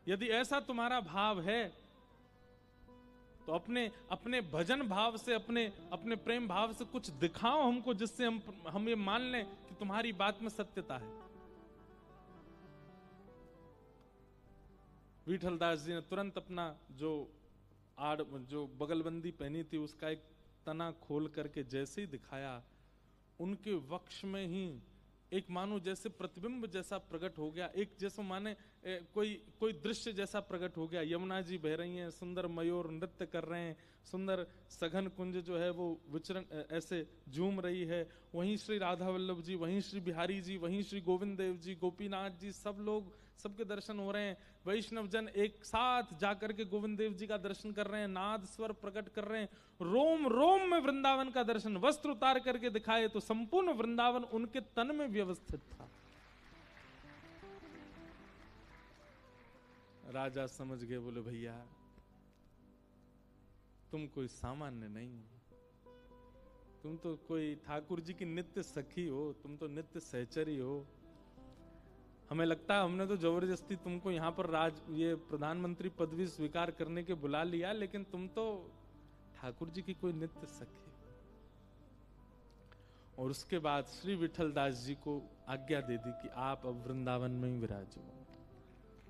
यदि ऐसा तुम्हारा भाव है तो अपने भजन भाव से, अपने प्रेम भाव से कुछ दिखाओ हमको, जिससे हम ये मान लें कि तुम्हारी बात में सत्यता है। विठल दास जी ने तुरंत अपना जो बगलबंदी पहनी थी उसका एक तना खोल करके जैसे ही दिखाया, उनके वक्ष में ही एक मानो जैसे प्रतिबिंब जैसा प्रकट हो गया, एक जैसे माने कोई दृश्य जैसा प्रकट हो गया। यमुना जी बह रही हैं, सुंदर मयूर नृत्य कर रहे हैं, सुंदर सघन कुंज जो है वो विचरण ऐसे झूम रही है। वहीं श्री राधा वल्लभ जी, वहीं श्री बिहारी जी, वहीं श्री गोविंद देव जी, गोपीनाथ जी, सब लोग, सबके दर्शन हो रहे हैं। वैष्णव जन एक साथ जाकर के गोविंद देव जी का दर्शन कर रहे हैं, नाद स्वर प्रकट कर रहे हैं। रोम रोम में वृंदावन का दर्शन, वस्त्र उतार करके दिखाए तो संपूर्ण वृंदावन उनके तन में व्यवस्थित था। राजा समझ गए, बोले भैया तुम कोई सामान्य नहीं हो, तुम तो कोई ठाकुर जी की नित्य सखी हो, तुम तो नित्य सहचरी हो। हमें लगता है हमने तो जबरदस्ती तुमको यहाँ पर ये प्रधानमंत्री पदवी स्वीकार करने के बुला लिया, लेकिन तुम तो ठाकुर जी की कोई नित्य सखी। और उसके बाद श्री विठल दास जी को आज्ञा दे दी कि आप अब वृंदावन में ही विराजो,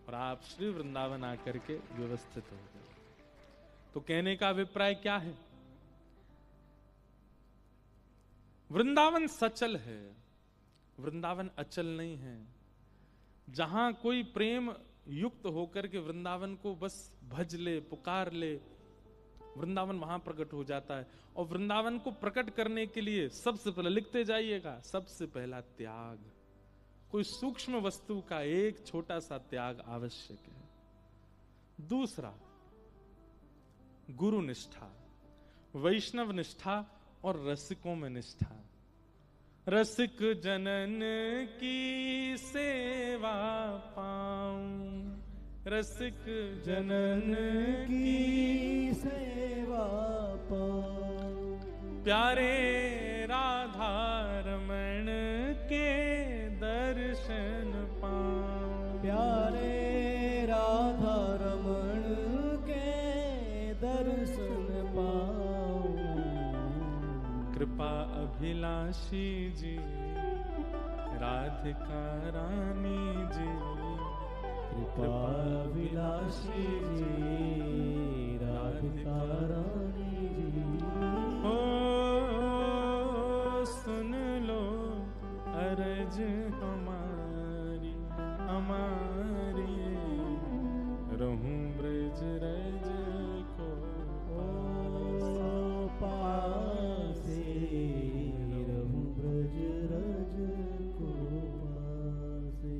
और आप श्री वृंदावन आकर के व्यवस्थित हो गए। तो कहने का अभिप्राय क्या है? वृंदावन सचल है, वृंदावन अचल नहीं है। जहां कोई प्रेम युक्त होकर के वृंदावन को बस भज ले, पुकार ले, वृंदावन वहां प्रकट हो जाता है। और वृंदावन को प्रकट करने के लिए सबसे पहले लिखते जाइएगा, सबसे पहला त्याग। कोई सूक्ष्म वस्तु का एक छोटा सा त्याग आवश्यक है। दूसरा गुरु निष्ठा, वैष्णव निष्ठा और रसिकों में निष्ठा। रसिक जनन की सेवा पाऊं, रसिक जनन की सेवा पाऊं, प्यारे राधा रमण के दर्शन पाऊं, प्यारे राधा रमण के दर्शन पाऊं। कृपा अभिलाषी जी, राधिका रानी जी, कृपा अभिलाषी जी, राधिका रानी जी। हो सुन लो अरज हमारी, हमारी रहूं ब्रज रज को पासे, रहूं ब्रज रज को पासे।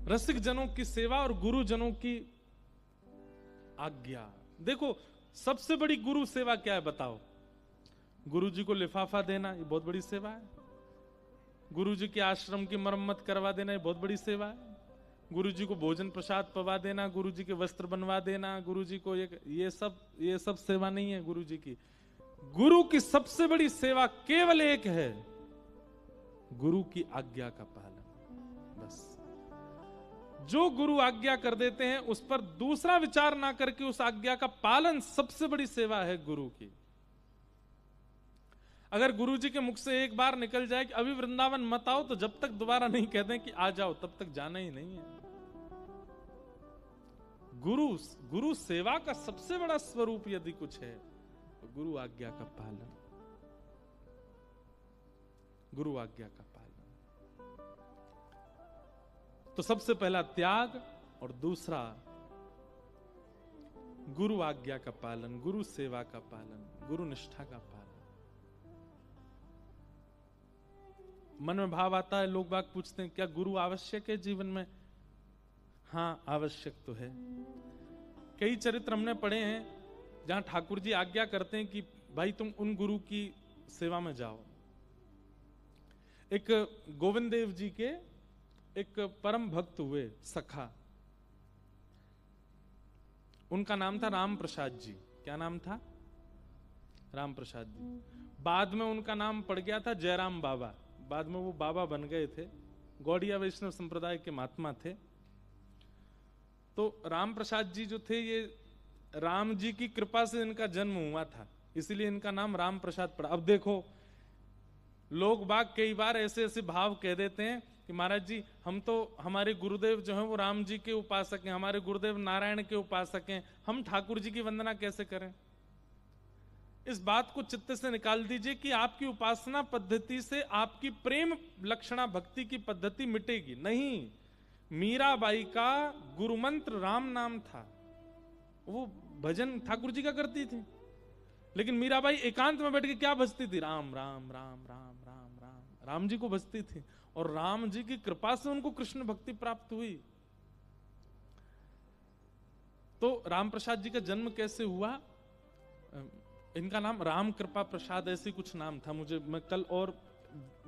रसिक जनों की सेवा और गुरु जनों की आज्ञा। देखो सबसे बड़ी गुरु सेवा क्या है बताओ? गुरु जी को लिफाफा देना, ये बहुत बड़ी सेवा है। गुरु जी के आश्रम की मरम्मत करवा देना, ये बहुत बड़ी सेवा है। गुरु जी को भोजन प्रसाद पवा देना, गुरु जी के वस्त्र बनवा देना, गुरु जी को ये सब सेवा नहीं है गुरु जी की। गुरु की सबसे बड़ी सेवा केवल एक है, गुरु की आज्ञा का पालन। बस जो गुरु आज्ञा कर देते हैं उस पर दूसरा विचार ना करके उस आज्ञा का पालन सबसे बड़ी सेवा है गुरु की। अगर गुरुजी के मुख से एक बार निकल जाए कि अभी वृंदावन मत आओ, तो जब तक दोबारा नहीं कहते कि आ जाओ तब तक जाना ही नहीं है। गुरु सेवा का सबसे बड़ा स्वरूप यदि कुछ है तो गुरु आज्ञा का पालन, गुरु आज्ञा का पालन। तो सबसे पहला त्याग और दूसरा गुरु आज्ञा का पालन, गुरु सेवा का पालन, गुरु निष्ठा का पालन। मन में भाव आता है, लोग बाग पूछते हैं क्या गुरु आवश्यक है जीवन में? हाँ, आवश्यक तो है। कई चरित्र हमने पढ़े हैं जहां ठाकुर जी आज्ञा करते हैं कि भाई तुम उन गुरु की सेवा में जाओ। एक गोविंद देव जी के एक परम भक्त हुए सखा, उनका नाम था राम प्रसाद जी। क्या नाम था? राम प्रसाद जी। बाद में उनका नाम पड़ गया था जयराम बाबा। बाद में वो बाबा बन गए थे, गौड़िया वैष्णव संप्रदाय के महात्मा थे। तो राम प्रसाद जी जो थे, ये राम जी की कृपा से इनका जन्म हुआ था, इसलिए इनका नाम राम प्रसाद पड़ा। अब देखो, लोग बाग कई बार ऐसे ऐसे भाव कह देते हैं कि महाराज जी हम तो, हमारे गुरुदेव जो हैं वो राम जी के उपासक हैं, हमारे गुरुदेव नारायण के उपासक हैं, हम ठाकुर जी की वंदना कैसे करें? इस बात को चित्त से निकाल दीजिए कि आपकी उपासना पद्धति से आपकी प्रेम लक्षणा भक्ति की पद्धति मिटेगी नहीं। मीराबाई का गुरु मंत्र राम नाम था, वो भजन ठाकुर जी का करती थी, लेकिन मीराबाई एकांत में बैठ के क्या भजती थी? राम राम राम राम राम राम, राम जी को भजती थी। और राम जी की कृपा से उनको कृष्ण भक्ति प्राप्त हुई। तो राम प्रसाद जी का जन्म कैसे हुआ? इनका नाम राम कृपा प्रसाद ऐसी कुछ नाम था, मैं कल और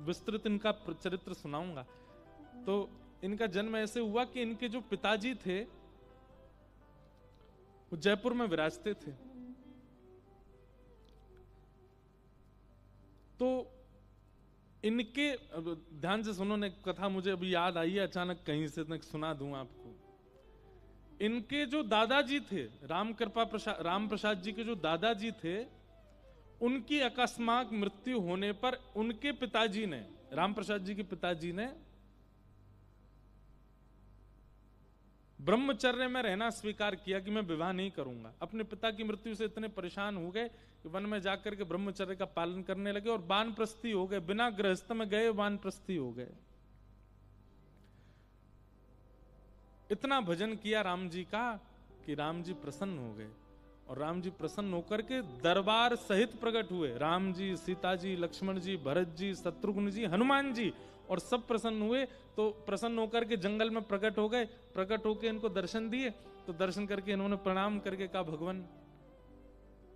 विस्तृत इनका चरित्र सुनाऊंगा। तो इनका जन्म ऐसे हुआ कि इनके जो पिताजी थे वो जयपुर में विराजते थे। तो इनके, ध्यान से सुनो, ने कथा मुझे अभी याद आई है अचानक कहीं से, मैं सुना दूं आपको। इनके जो दादाजी थे, राम प्रसाद जी के जो दादाजी थे, उनकी अकस्मात मृत्यु होने पर उनके पिताजी ने, राम प्रसाद जी के पिताजी ने ब्रह्मचर्य में रहना स्वीकार किया कि मैं विवाह नहीं करूंगा। अपने पिता की मृत्यु से इतने परेशान हो गए कि वन में जाकर के ब्रह्मचर्य का पालन करने लगे और वानप्रस्थी हो गए, बिना गृहस्थ में गए वानप्रस्थी हो गए। इतना भजन किया राम जी का कि राम जी प्रसन्न हो गए, और राम जी प्रसन्न होकर के दरबार सहित प्रकट हुए। राम जी, सीता जी, लक्ष्मण जी, भरत जी, शत्रुघ्न जी, हनुमान जी, और सब प्रसन्न हुए। तो प्रसन्न होकर के जंगल में प्रकट हो गए। प्रकट होकर इनको दर्शन दिए, तो दर्शन करके इन्होंने प्रणाम करके कहा, भगवान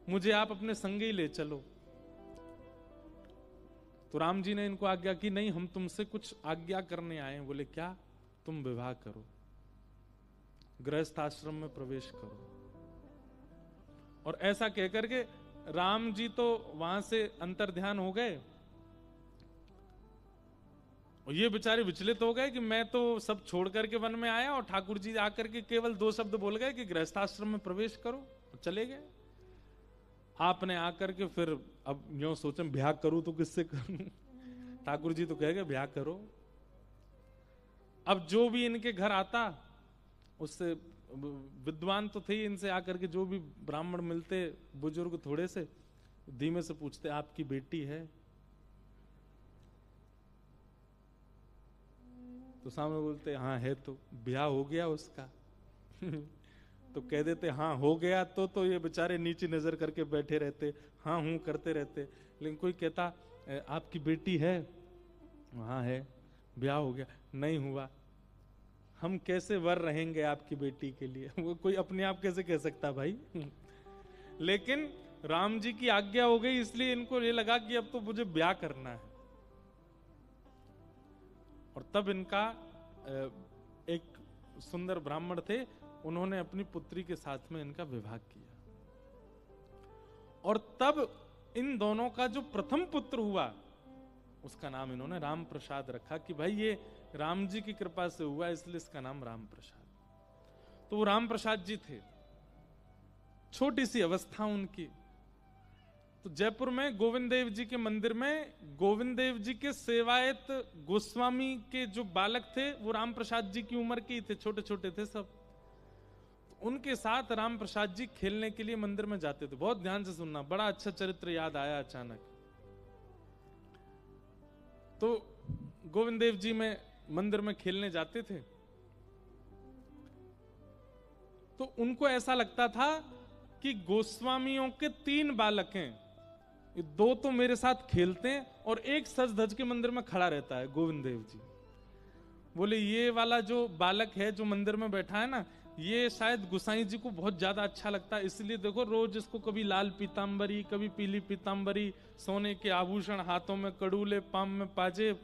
मुझे आप अपने संग ही ले चलो। तो राम जी ने इनको आज्ञा की, नहीं हम तुमसे कुछ आज्ञा करने आए हैं। बोले क्या? तुम विवाह करो, गृहस्थ आश्रम में प्रवेश करो। और ऐसा कहकर के राम जी तो वहां से अंतर्ध्यान हो गए, और ये बेचारे विचलित हो गए कि मैं तो सब छोड़ करके वन में आया और ठाकुर जी आकर के केवल 2 शब्द बोल गए कि गृहस्थाश्रम में प्रवेश करो, और चले गए। आपने आकर के फिर अब यूं सोचे ब्याह करूं तो किससे करूं? ठाकुर जी तो कह गए ब्याह करो। अब जो भी इनके घर आता, उससे विद्वान तो थे, इनसे आकर के जो भी ब्राह्मण मिलते, बुजुर्ग थोड़े से, धीमे से पूछते आपकी बेटी है? तो सामने बोलते हाँ है। तो ब्याह हो गया उसका? तो कह देते हाँ हो गया। तो ये बेचारे नीचे नजर करके बैठे रहते, हाँ हूं करते रहते। लेकिन कोई कहता आपकी बेटी है? हाँ है। ब्याह हो गया? नहीं हुआ। हम कैसे वर रहेंगे आपकी बेटी के लिए? वो कोई अपने आप कैसे कह सकता भाई? लेकिन राम जी की आज्ञा हो गई, इसलिए इनको ये लगा कि अब तो मुझे ब्याह करना है। और तब इनका एक सुंदर ब्राह्मण थे, उन्होंने अपनी पुत्री के साथ में इनका विवाह किया। और तब इन दोनों का जो प्रथम पुत्र हुआ, उसका नाम इन्होंने राम प्रसाद रखा कि भाई ये राम जी की कृपा से हुआ, इसलिए इसका नाम राम प्रसाद। तो वो राम प्रसाद जी थे, छोटी सी अवस्था उनकी। तो तो जयपुर में गोविंद देव जी के मंदिर में गोविंद देव जी के सेवायत गोस्वामी के जो बालक थे वो राम प्रसाद जी की उम्र के ही थे, छोटे छोटे थे सब। तो उनके साथ राम प्रसाद जी खेलने के लिए मंदिर में जाते थे। बहुत ध्यान से सुनना, बड़ा अच्छा चरित्र याद आया अचानक। तो गोविंद देव जी में मंदिर में खेलने जाते थे तो उनको ऐसा लगता था कि गोस्वामियों के 3 बालक हैं, 2 तो मेरे साथ खेलते हैं और एक सज धज के मंदिर में खड़ा रहता है गोविंद देव जी। बोले ये वाला जो बालक है जो मंदिर में बैठा है ना, ये शायद गुसाई जी को बहुत ज्यादा अच्छा लगता है, इसलिए देखो रोज इसको कभी लाल पीतांबरी, कभी पीली पीतांबरी, सोने के आभूषण, हाथों में कड़ूले, पाम में पाजे,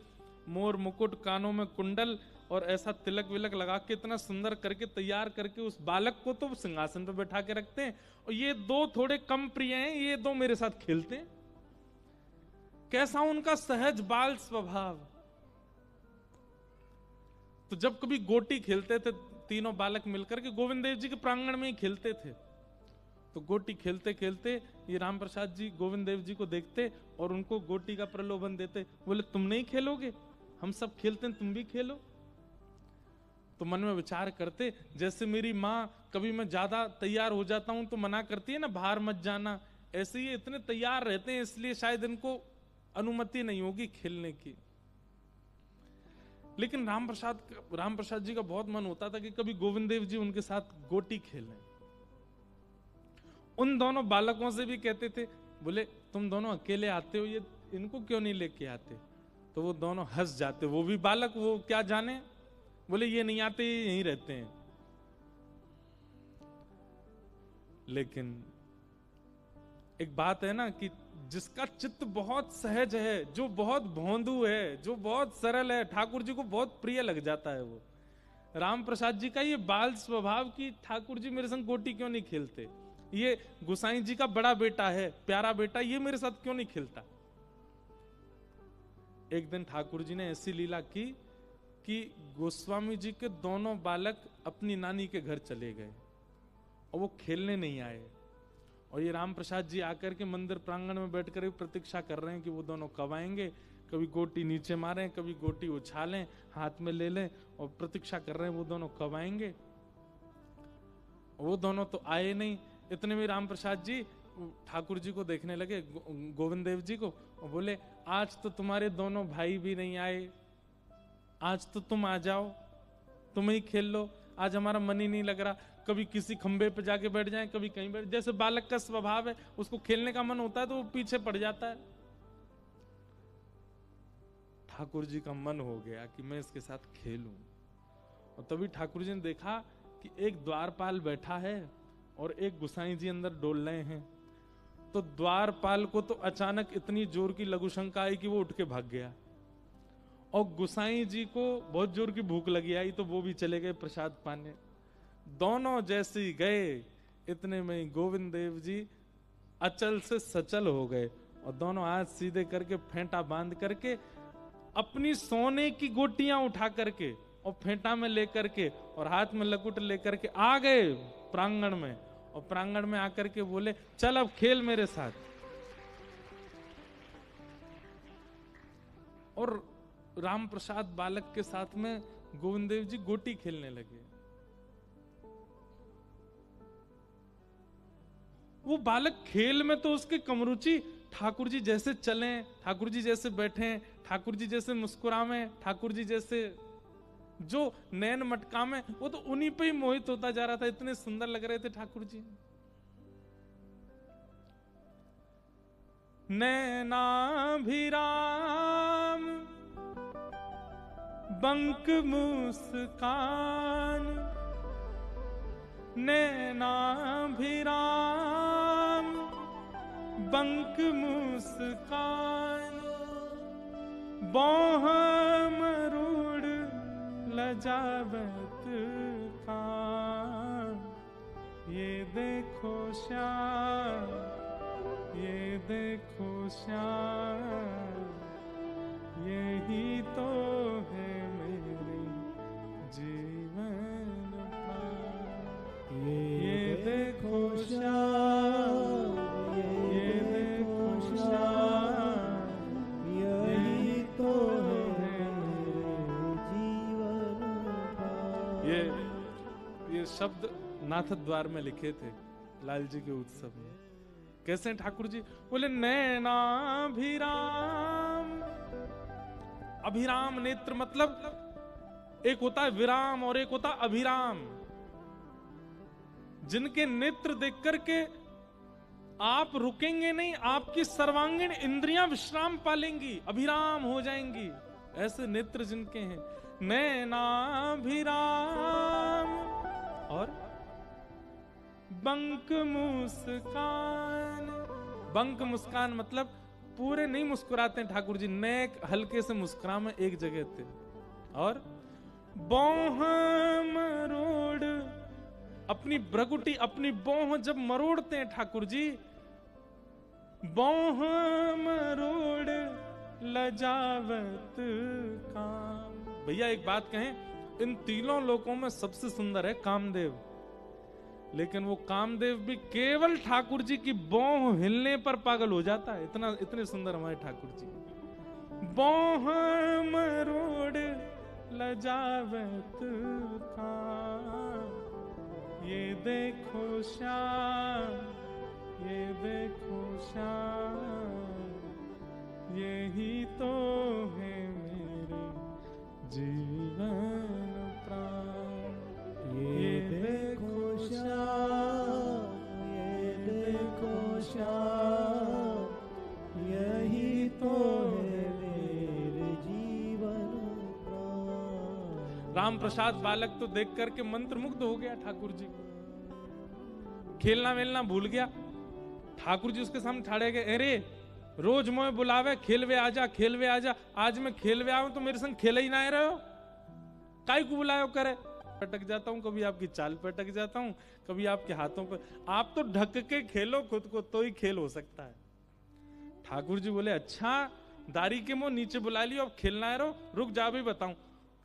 मोर मुकुट, कानों में कुंडल और ऐसा तिलक विलक लगा के इतना सुंदर करके तैयार करके उस बालक को तो सिंहासन पे बैठा के रखते हैं। और ये 2 थोड़े कम प्रिय हैं, ये 2 मेरे साथ खेलते हैं। कैसा उनका सहज बाल स्वभाव। तो जब कभी गोटी खेलते थे तीनों बालक मिलकर के, गोविंद देव जी के प्रांगण में ही खेलते थे, तो गोटी खेलते खेलते ये राम प्रसाद जी गोविंद देव जी को देखते और उनको गोटी का प्रलोभन देते। बोले तुम नहीं खेलोगे, हम सब खेलते हैं, तुम भी खेलो। तो मन में विचार करते, जैसे मेरी माँ कभी मैं ज्यादा तैयार हो जाता हूं तो मना करती है ना, बाहर मत जाना, ऐसे ही इतने तैयार रहते हैं, इसलिए शायद इनको अनुमति नहीं होगी खेलने की। लेकिन राम प्रसाद जी का बहुत मन होता था कि कभी गोविंद देव जी उनके साथ गोटी खेलें। उन दोनों बालकों से भी कहते थे, बोले तुम दोनों अकेले आते हो, ये इनको क्यों नहीं लेके आते? तो वो दोनों हंस जाते, वो भी बालक, वो क्या जाने, बोले ये नहीं आते, ये यहीं रहते हैं। लेकिन एक बात है ना कि जिसका चित्त बहुत सहज है, जो बहुत भोंदू है, जो बहुत सरल है, ठाकुर जी को बहुत प्रिय लग जाता है। वो राम प्रसाद जी का ये बाल स्वभाव कि ठाकुर जी मेरे संग गोटी क्यों नहीं खेलते, ये गुसाई जी का बड़ा बेटा है, प्यारा बेटा, ये मेरे साथ क्यों नहीं खेलता। एक दिन ठाकुर जी ने ऐसी लीला की कि गोस्वामी जी के दोनों बालक अपनी नानी के घर चले गए और वो खेलने नहीं आए। और ये राम प्रसाद जी आकर के मंदिर प्रांगण में बैठकर प्रतीक्षा कर रहे हैं कि वो दोनों कब आएंगे, कभी गोटी नीचे मारें, कभी गोटी उछालें, हाथ में ले लें, और प्रतीक्षा कर रहे हैं वो दोनों कब आएंगे। वो दोनों तो आए नहीं। इतने में राम प्रसाद जी ठाकुर जी को देखने लगे, गोविंद देव जी को, और बोले आज तो तुम्हारे दोनों भाई भी नहीं आए, आज तो तुम आ जाओ, तुम ही खेल लो, आज हमारा मन ही नहीं लग रहा। कभी किसी खंबे पे जाके बैठ जाए, कभी कहीं बैठ, जैसे बालक का स्वभाव है, उसको खेलने का मन होता है तो वो पीछे पड़ जाता है। ठाकुर जी का मन हो गया कि मैं इसके साथ खेलूं। और तभी ठाकुर जी ने देखा कि एक द्वारपाल बैठा है और एक गुसाई जी अंदर डोल रहे हैं। तो द्वारपाल को तो अचानक इतनी जोर की लघु शंका आई कि वो उठ के भाग गया, और गुसाई जी को बहुत जोर की भूख लगी आई तो वो भी चले गए प्रसाद पाने। दोनों जैसे ही गए, इतने में ही गोविंद देव जी अचल से सचल हो गए और दोनों हाथ सीधे करके फेंटा बांध करके अपनी सोने की गोटियां उठा करके और फेंटा में लेकर के और हाथ में लकुट लेकर के आ गए प्रांगण में। और प्रांगण में आकर के बोले चल अब खेल मेरे साथ। और राम प्रसाद बालक के साथ में गोविंद देव जी गोटी खेलने लगे। वो बालक खेल में तो उसके कमरुचि, ठाकुर जी जैसे चले, ठाकुर जी जैसे बैठे, ठाकुर जी जैसे मुस्कुरावे, ठाकुर जी जैसे जो नैन मटका में, वो तो उन्हीं पे ही मोहित होता जा रहा था, इतने सुंदर लग रहे थे ठाकुर जी। नैनाभिराम बंक मुस्कान, नैनाभिराम बंक मुस्कान, बाह मरूड़ लजावत कान, ये देखो श्याम, ये देखो श्याम, यही तो है मेरे जीवन का। ये देखो श्याम, ये देखो ये शब्द नाथ द्वार में लिखे थे लाल जी के उत्सव में। कैसे हैं ठाकुर जी? बोले नैनाभिराम। अभिराम नेत्र मतलब एक होता है विराम और एक होता है अभिराम। जिनके नेत्र देख करके आप रुकेंगे नहीं, आपकी सर्वांगीण इंद्रियां विश्राम पालेंगी, अभिराम हो जाएंगी। ऐसे नेत्र जिनके हैं, नैनाभिराम। और बंक मुस्कान। बंक मुस्कान मतलब पूरे नहीं मुस्कुराते हैं ठाकुर जी, नेक हल्के से मुस्कुरा में एक जगह थे। और बोह मरोड़, अपनी ब्रगुटी अपनी बोह जब मरोड़ते हैं ठाकुर जी, बोह मरोड़ लजावत काम। भैया एक बात कहें, इन तीनों लोकों में सबसे सुंदर है कामदेव, लेकिन वो कामदेव भी केवल ठाकुर जी की बोह हिलने पर पागल हो जाता है। इतने सुंदर हमारे ठाकुर जी। बोह मरोड़ लजावत काम, ये देखो श्याम, ये देखो श्याम, यही तो है मेरे जीवन प्राण। ये देखो श्याम, ये देखो श्याम, यही तो है मेरे जीवन प्राण। राम प्रसाद बालक तो देख करके मंत्रमुग्ध हो गया ठाकुर जी। खेलना वेलना भूल गया। ठाकुर जी उसके सामने ठाड़े गए, अरे रोज मोए बुलावे खेलवे आजा, खेलवे आजा, आज मैं खेलवे आऊं तो मेरे संग खेल ही ना रहे हो, काई को बुलायो करे। पटक जाता हूं, कभी आपकी चाल पे अटक जाता हूं, कभी आपके हाथों पे। आप तो ढक के खेलो खुद को, तो ही खेल हो सकता है। ठाकुर जी बोले अच्छा, दारी के मुंह नीचे बुला लियो, अब खेलना है, रो रुक जा भी बताऊं।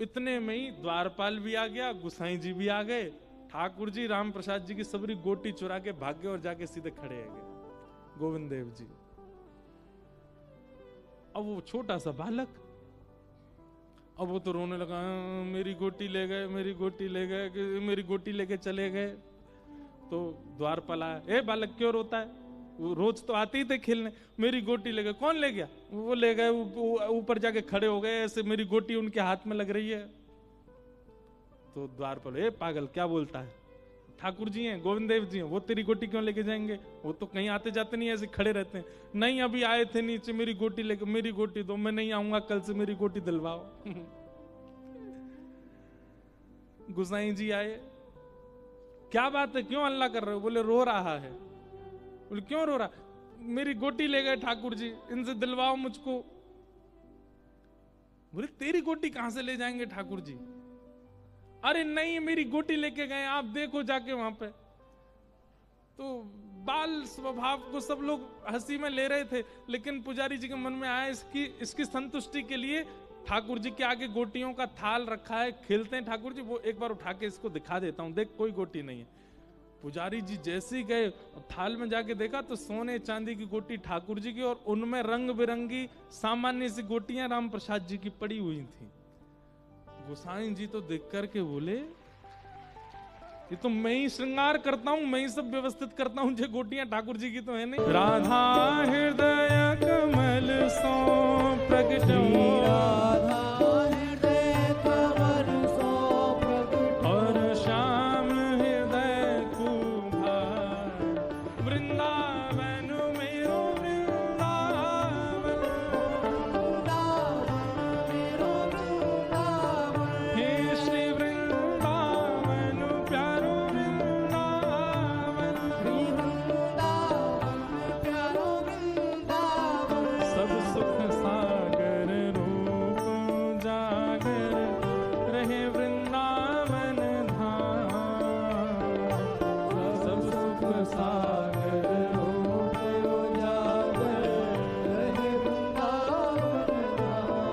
इतने में ही द्वारपाल भी आ गया, गुसाई जी भी आ गए। ठाकुर जी राम प्रसाद जी की सबरी गोटी चुरा के भाग गए और जाके सीधे खड़े हो गए गोविंद देव जी। अब वो छोटा सा बालक, अब वो तो रोने लगा, मेरी गोटी ले गए, मेरी गोटी ले गए, मेरी गोटी लेके चले गए। तो द्वारपाल आया, ए बालक क्यों रोता है? वो रोज तो आते ही थे खेलने, मेरी गोटी ले गए। कौन ले गया? वो ले गए, ऊपर जाके खड़े हो गए, ऐसे मेरी गोटी उनके हाथ में लग रही है। तो द्वारपाल, ए पागल क्या बोलता है? ठाकुर जी हैं, गोविंद देव जी हैं, वो तेरी गोटी क्यों लेके जाएंगे? वो तो कहीं आते जाते नहीं, ऐसे खड़े रहते हैं। नहीं अभी आए थे नीचे, मेरी गोटी लेके, मेरी गोटी दो, मैं नहीं आऊंगा कल से, मेरी गोटी दिलवाओ। गुसाई जी आए, क्या बात है, क्यों हल्ला कर रहे हो? बोले रो रहा है। बोले क्यों रो रहा? मेरी गोटी ले गए ठाकुर जी, इनसे दिलवाओ मुझको। बोले तेरी गोटी कहां से ले जाएंगे ठाकुर जी? अरे नहीं मेरी गोटी लेके गए, आप देखो जाके वहां पे। तो बाल स्वभाव को सब लोग हंसी में ले रहे थे, लेकिन पुजारी जी के मन में आया इसकी संतुष्टि के लिए ठाकुर जी के आगे गोटियों का थाल रखा है, खेलते हैं ठाकुर जी, वो एक बार उठा के इसको दिखा देता हूं, देख कोई गोटी नहीं है। पुजारी जी जैसे ही गए थाल में जाके देखा तो सोने चांदी की गोटी ठाकुर जी की, और उनमें रंग बिरंगी सामान्य सी गोटियां राम प्रसाद जी की पड़ी हुई थी। गोसाई जी तो देख करके बोले ये तो मैं ही श्रृंगार करता हूँ, मैं ही सब व्यवस्थित करता हूँ, जो गोटियां ठाकुर जी की तो है नहीं। राधा हृदय कमल सो प्रगट, राधा हृदय कमल सो प्रगट, और श्याम हृदय कुभार, वृंदावन मेरो वृंदावन, मेरो वृंदावन, हे श्री वृंदावन प्यारो वृंदावन, श्री वृंदावन प्यारो वृंदावन, सब सुख सागर रूप जागर रहे वृंदावन धाम, सब सुख सागर रूप जागर रहे वृंदावन धाम,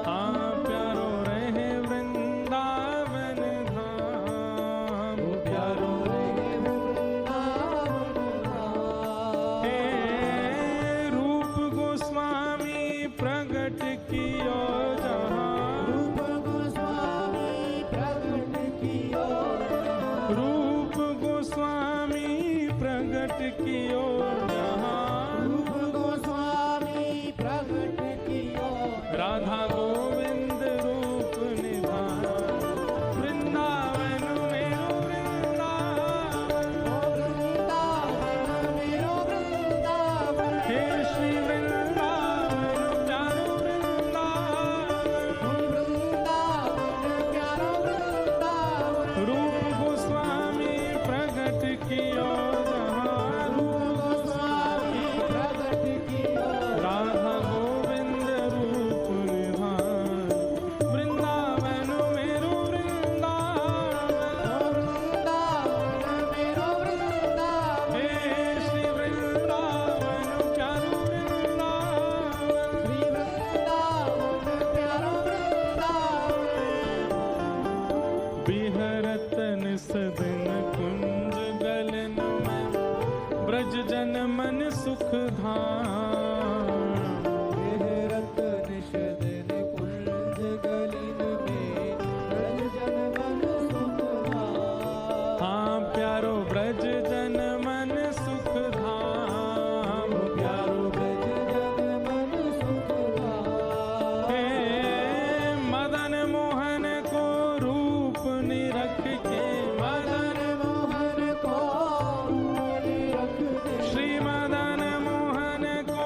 हाँ प्यारो रहे वृंदावन धाम, प्यारो रहे वृंदावन धाम। हे रूप गोस्वामी प्रगट कियो जहाँ, रूप गोस्वामी इस दिन कुंज गलन में ब्रज जन मन सुख धाम। हेरत निश दिन कुंज गलिन में ब्रज जन मन सुख धाम। हाँ प्यारो ब्रज जन मन सुख धाम। प्यारो ब्रज जन मन सुख धाम। हे मदन मोहन को रूप निरख के, मदन मोहन को रख दे। श्री मदन मोहन को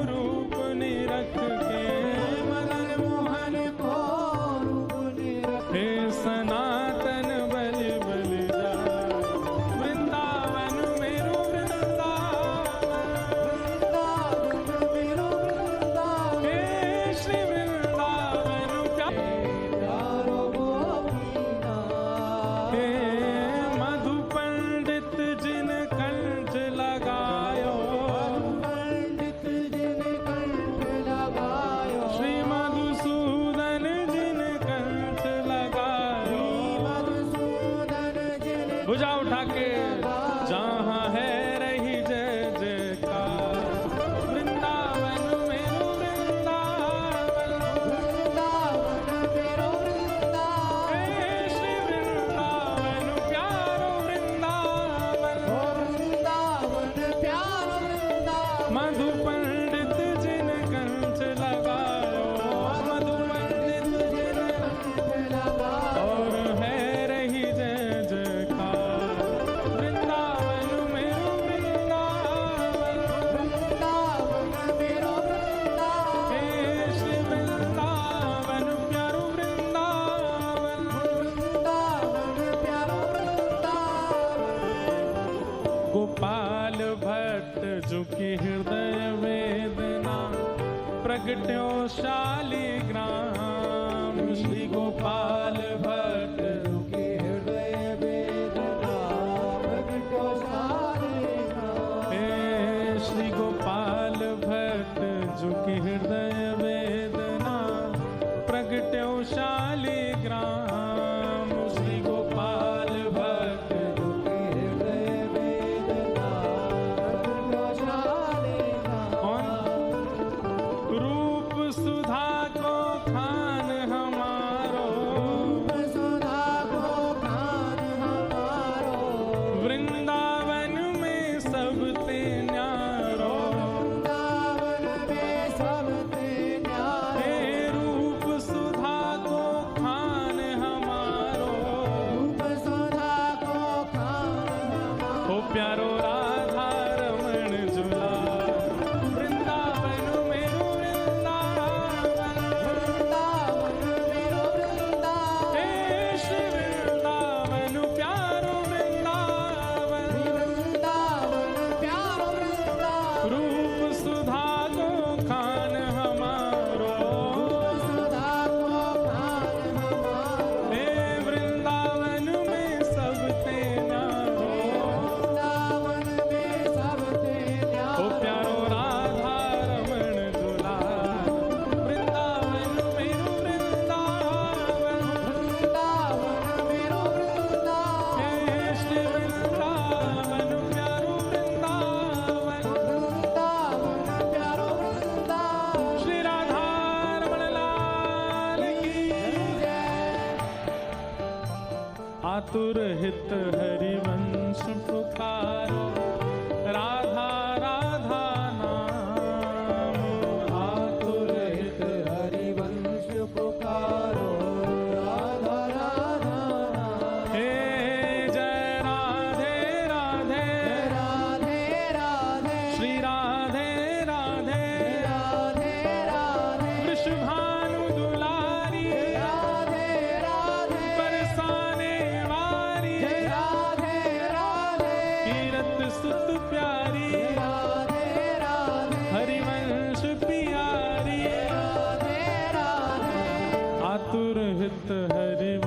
रूप निरख के, मदन मोहन को रूप निरख। हे सनातन बलि बलि जा वृंदावन मेरो वृंदावन। वृंदावन मेरो वृंदावन। हे श्री वृंदावन प्यारो गोपीनाथ। हे मधु पंडित जिन कंठ लगायो, पंडित जिन कंठ लगायो। श्री मधुसूदन जिन कंठ लगायो। मधुसूदन जिन भुजा उठा के जहाँ है रही जय जयकार। वृंदावन मेरो वृंदावन। वृंदावन मेरो वृंदावन। हे श्री वृंदावन प्यारो वृंदावन। वृंदावन प्यारो वृंदावन। मधु पंडित जिन कंठ लगायो, मधु पंडित जिन कंठ लगायो। और है रही जय जयकार। वृंदावन मेरो वृंदावन। वृंदावन मेरो वृंदावन। हे श्री वृंदावन प्यारो वृंदावन। वृंदावन प्यारो वृंदावन। गोपाल भट्ट जो की हृदय वेदना प्रगट्यो शालिग्राम। श्री गोपाल भट्ट के हृदय वेदना प्रगटो शालिग्राम। हे श्री गोपाल भट्ट जो की हृदय वेदना प्रगट्यो शालिग्राम। श्री गोपाल भट्ट के हृदय वेदना प्रगटो शालिग्राम। कौन? रूप सुधा को खान हमारो, सुधा को खान हमारो। वृंदावन में सब ते न्यारो। वृंदावन में सब ते न्यारो। हे रूप सुधा को खान हमारो। रूप सुधा को खान हमारो। ओ प्यारो राधा रमण झूला। वृंदावन मेरो वृंदावन। वृंदावन मेरो वृंदावन। हे श्री वृंदावन प्यारो वृंदावन। वृंदावन प्यारो वृंदावन। रूप सुधा को खान हमारो। सुधा को खान हमारो। हे वृंदावन में सब ते न्यारो। वृंदावन में सब ते ओ न्यारो। प्यारो राधा रमण झूला। वृंदावन मेरो वृंदावन। वृंदावन मेरो वृंदावन। हे श्री वृंदावन प्यारो वृंदावन। वृंदावन प्यारो वृंदावन। श्री राधा रमण लाल की आतुर हित हरिवंश पुकारो। राधा राधा नाम। आतुर हित हरिवंश पुकारो। राधा राधा नाम। हे जय राधे राधे। राधे राधे। श्री राधे राधे। राधे राधे। वृषभानु दुलारी। राधे राधे। बरसाने वाली। राधे राधे। कीरत सुत प्यारी। राधे राधे। हरिवंश पियारी। राधे राधे। आतुर हित हरिवंश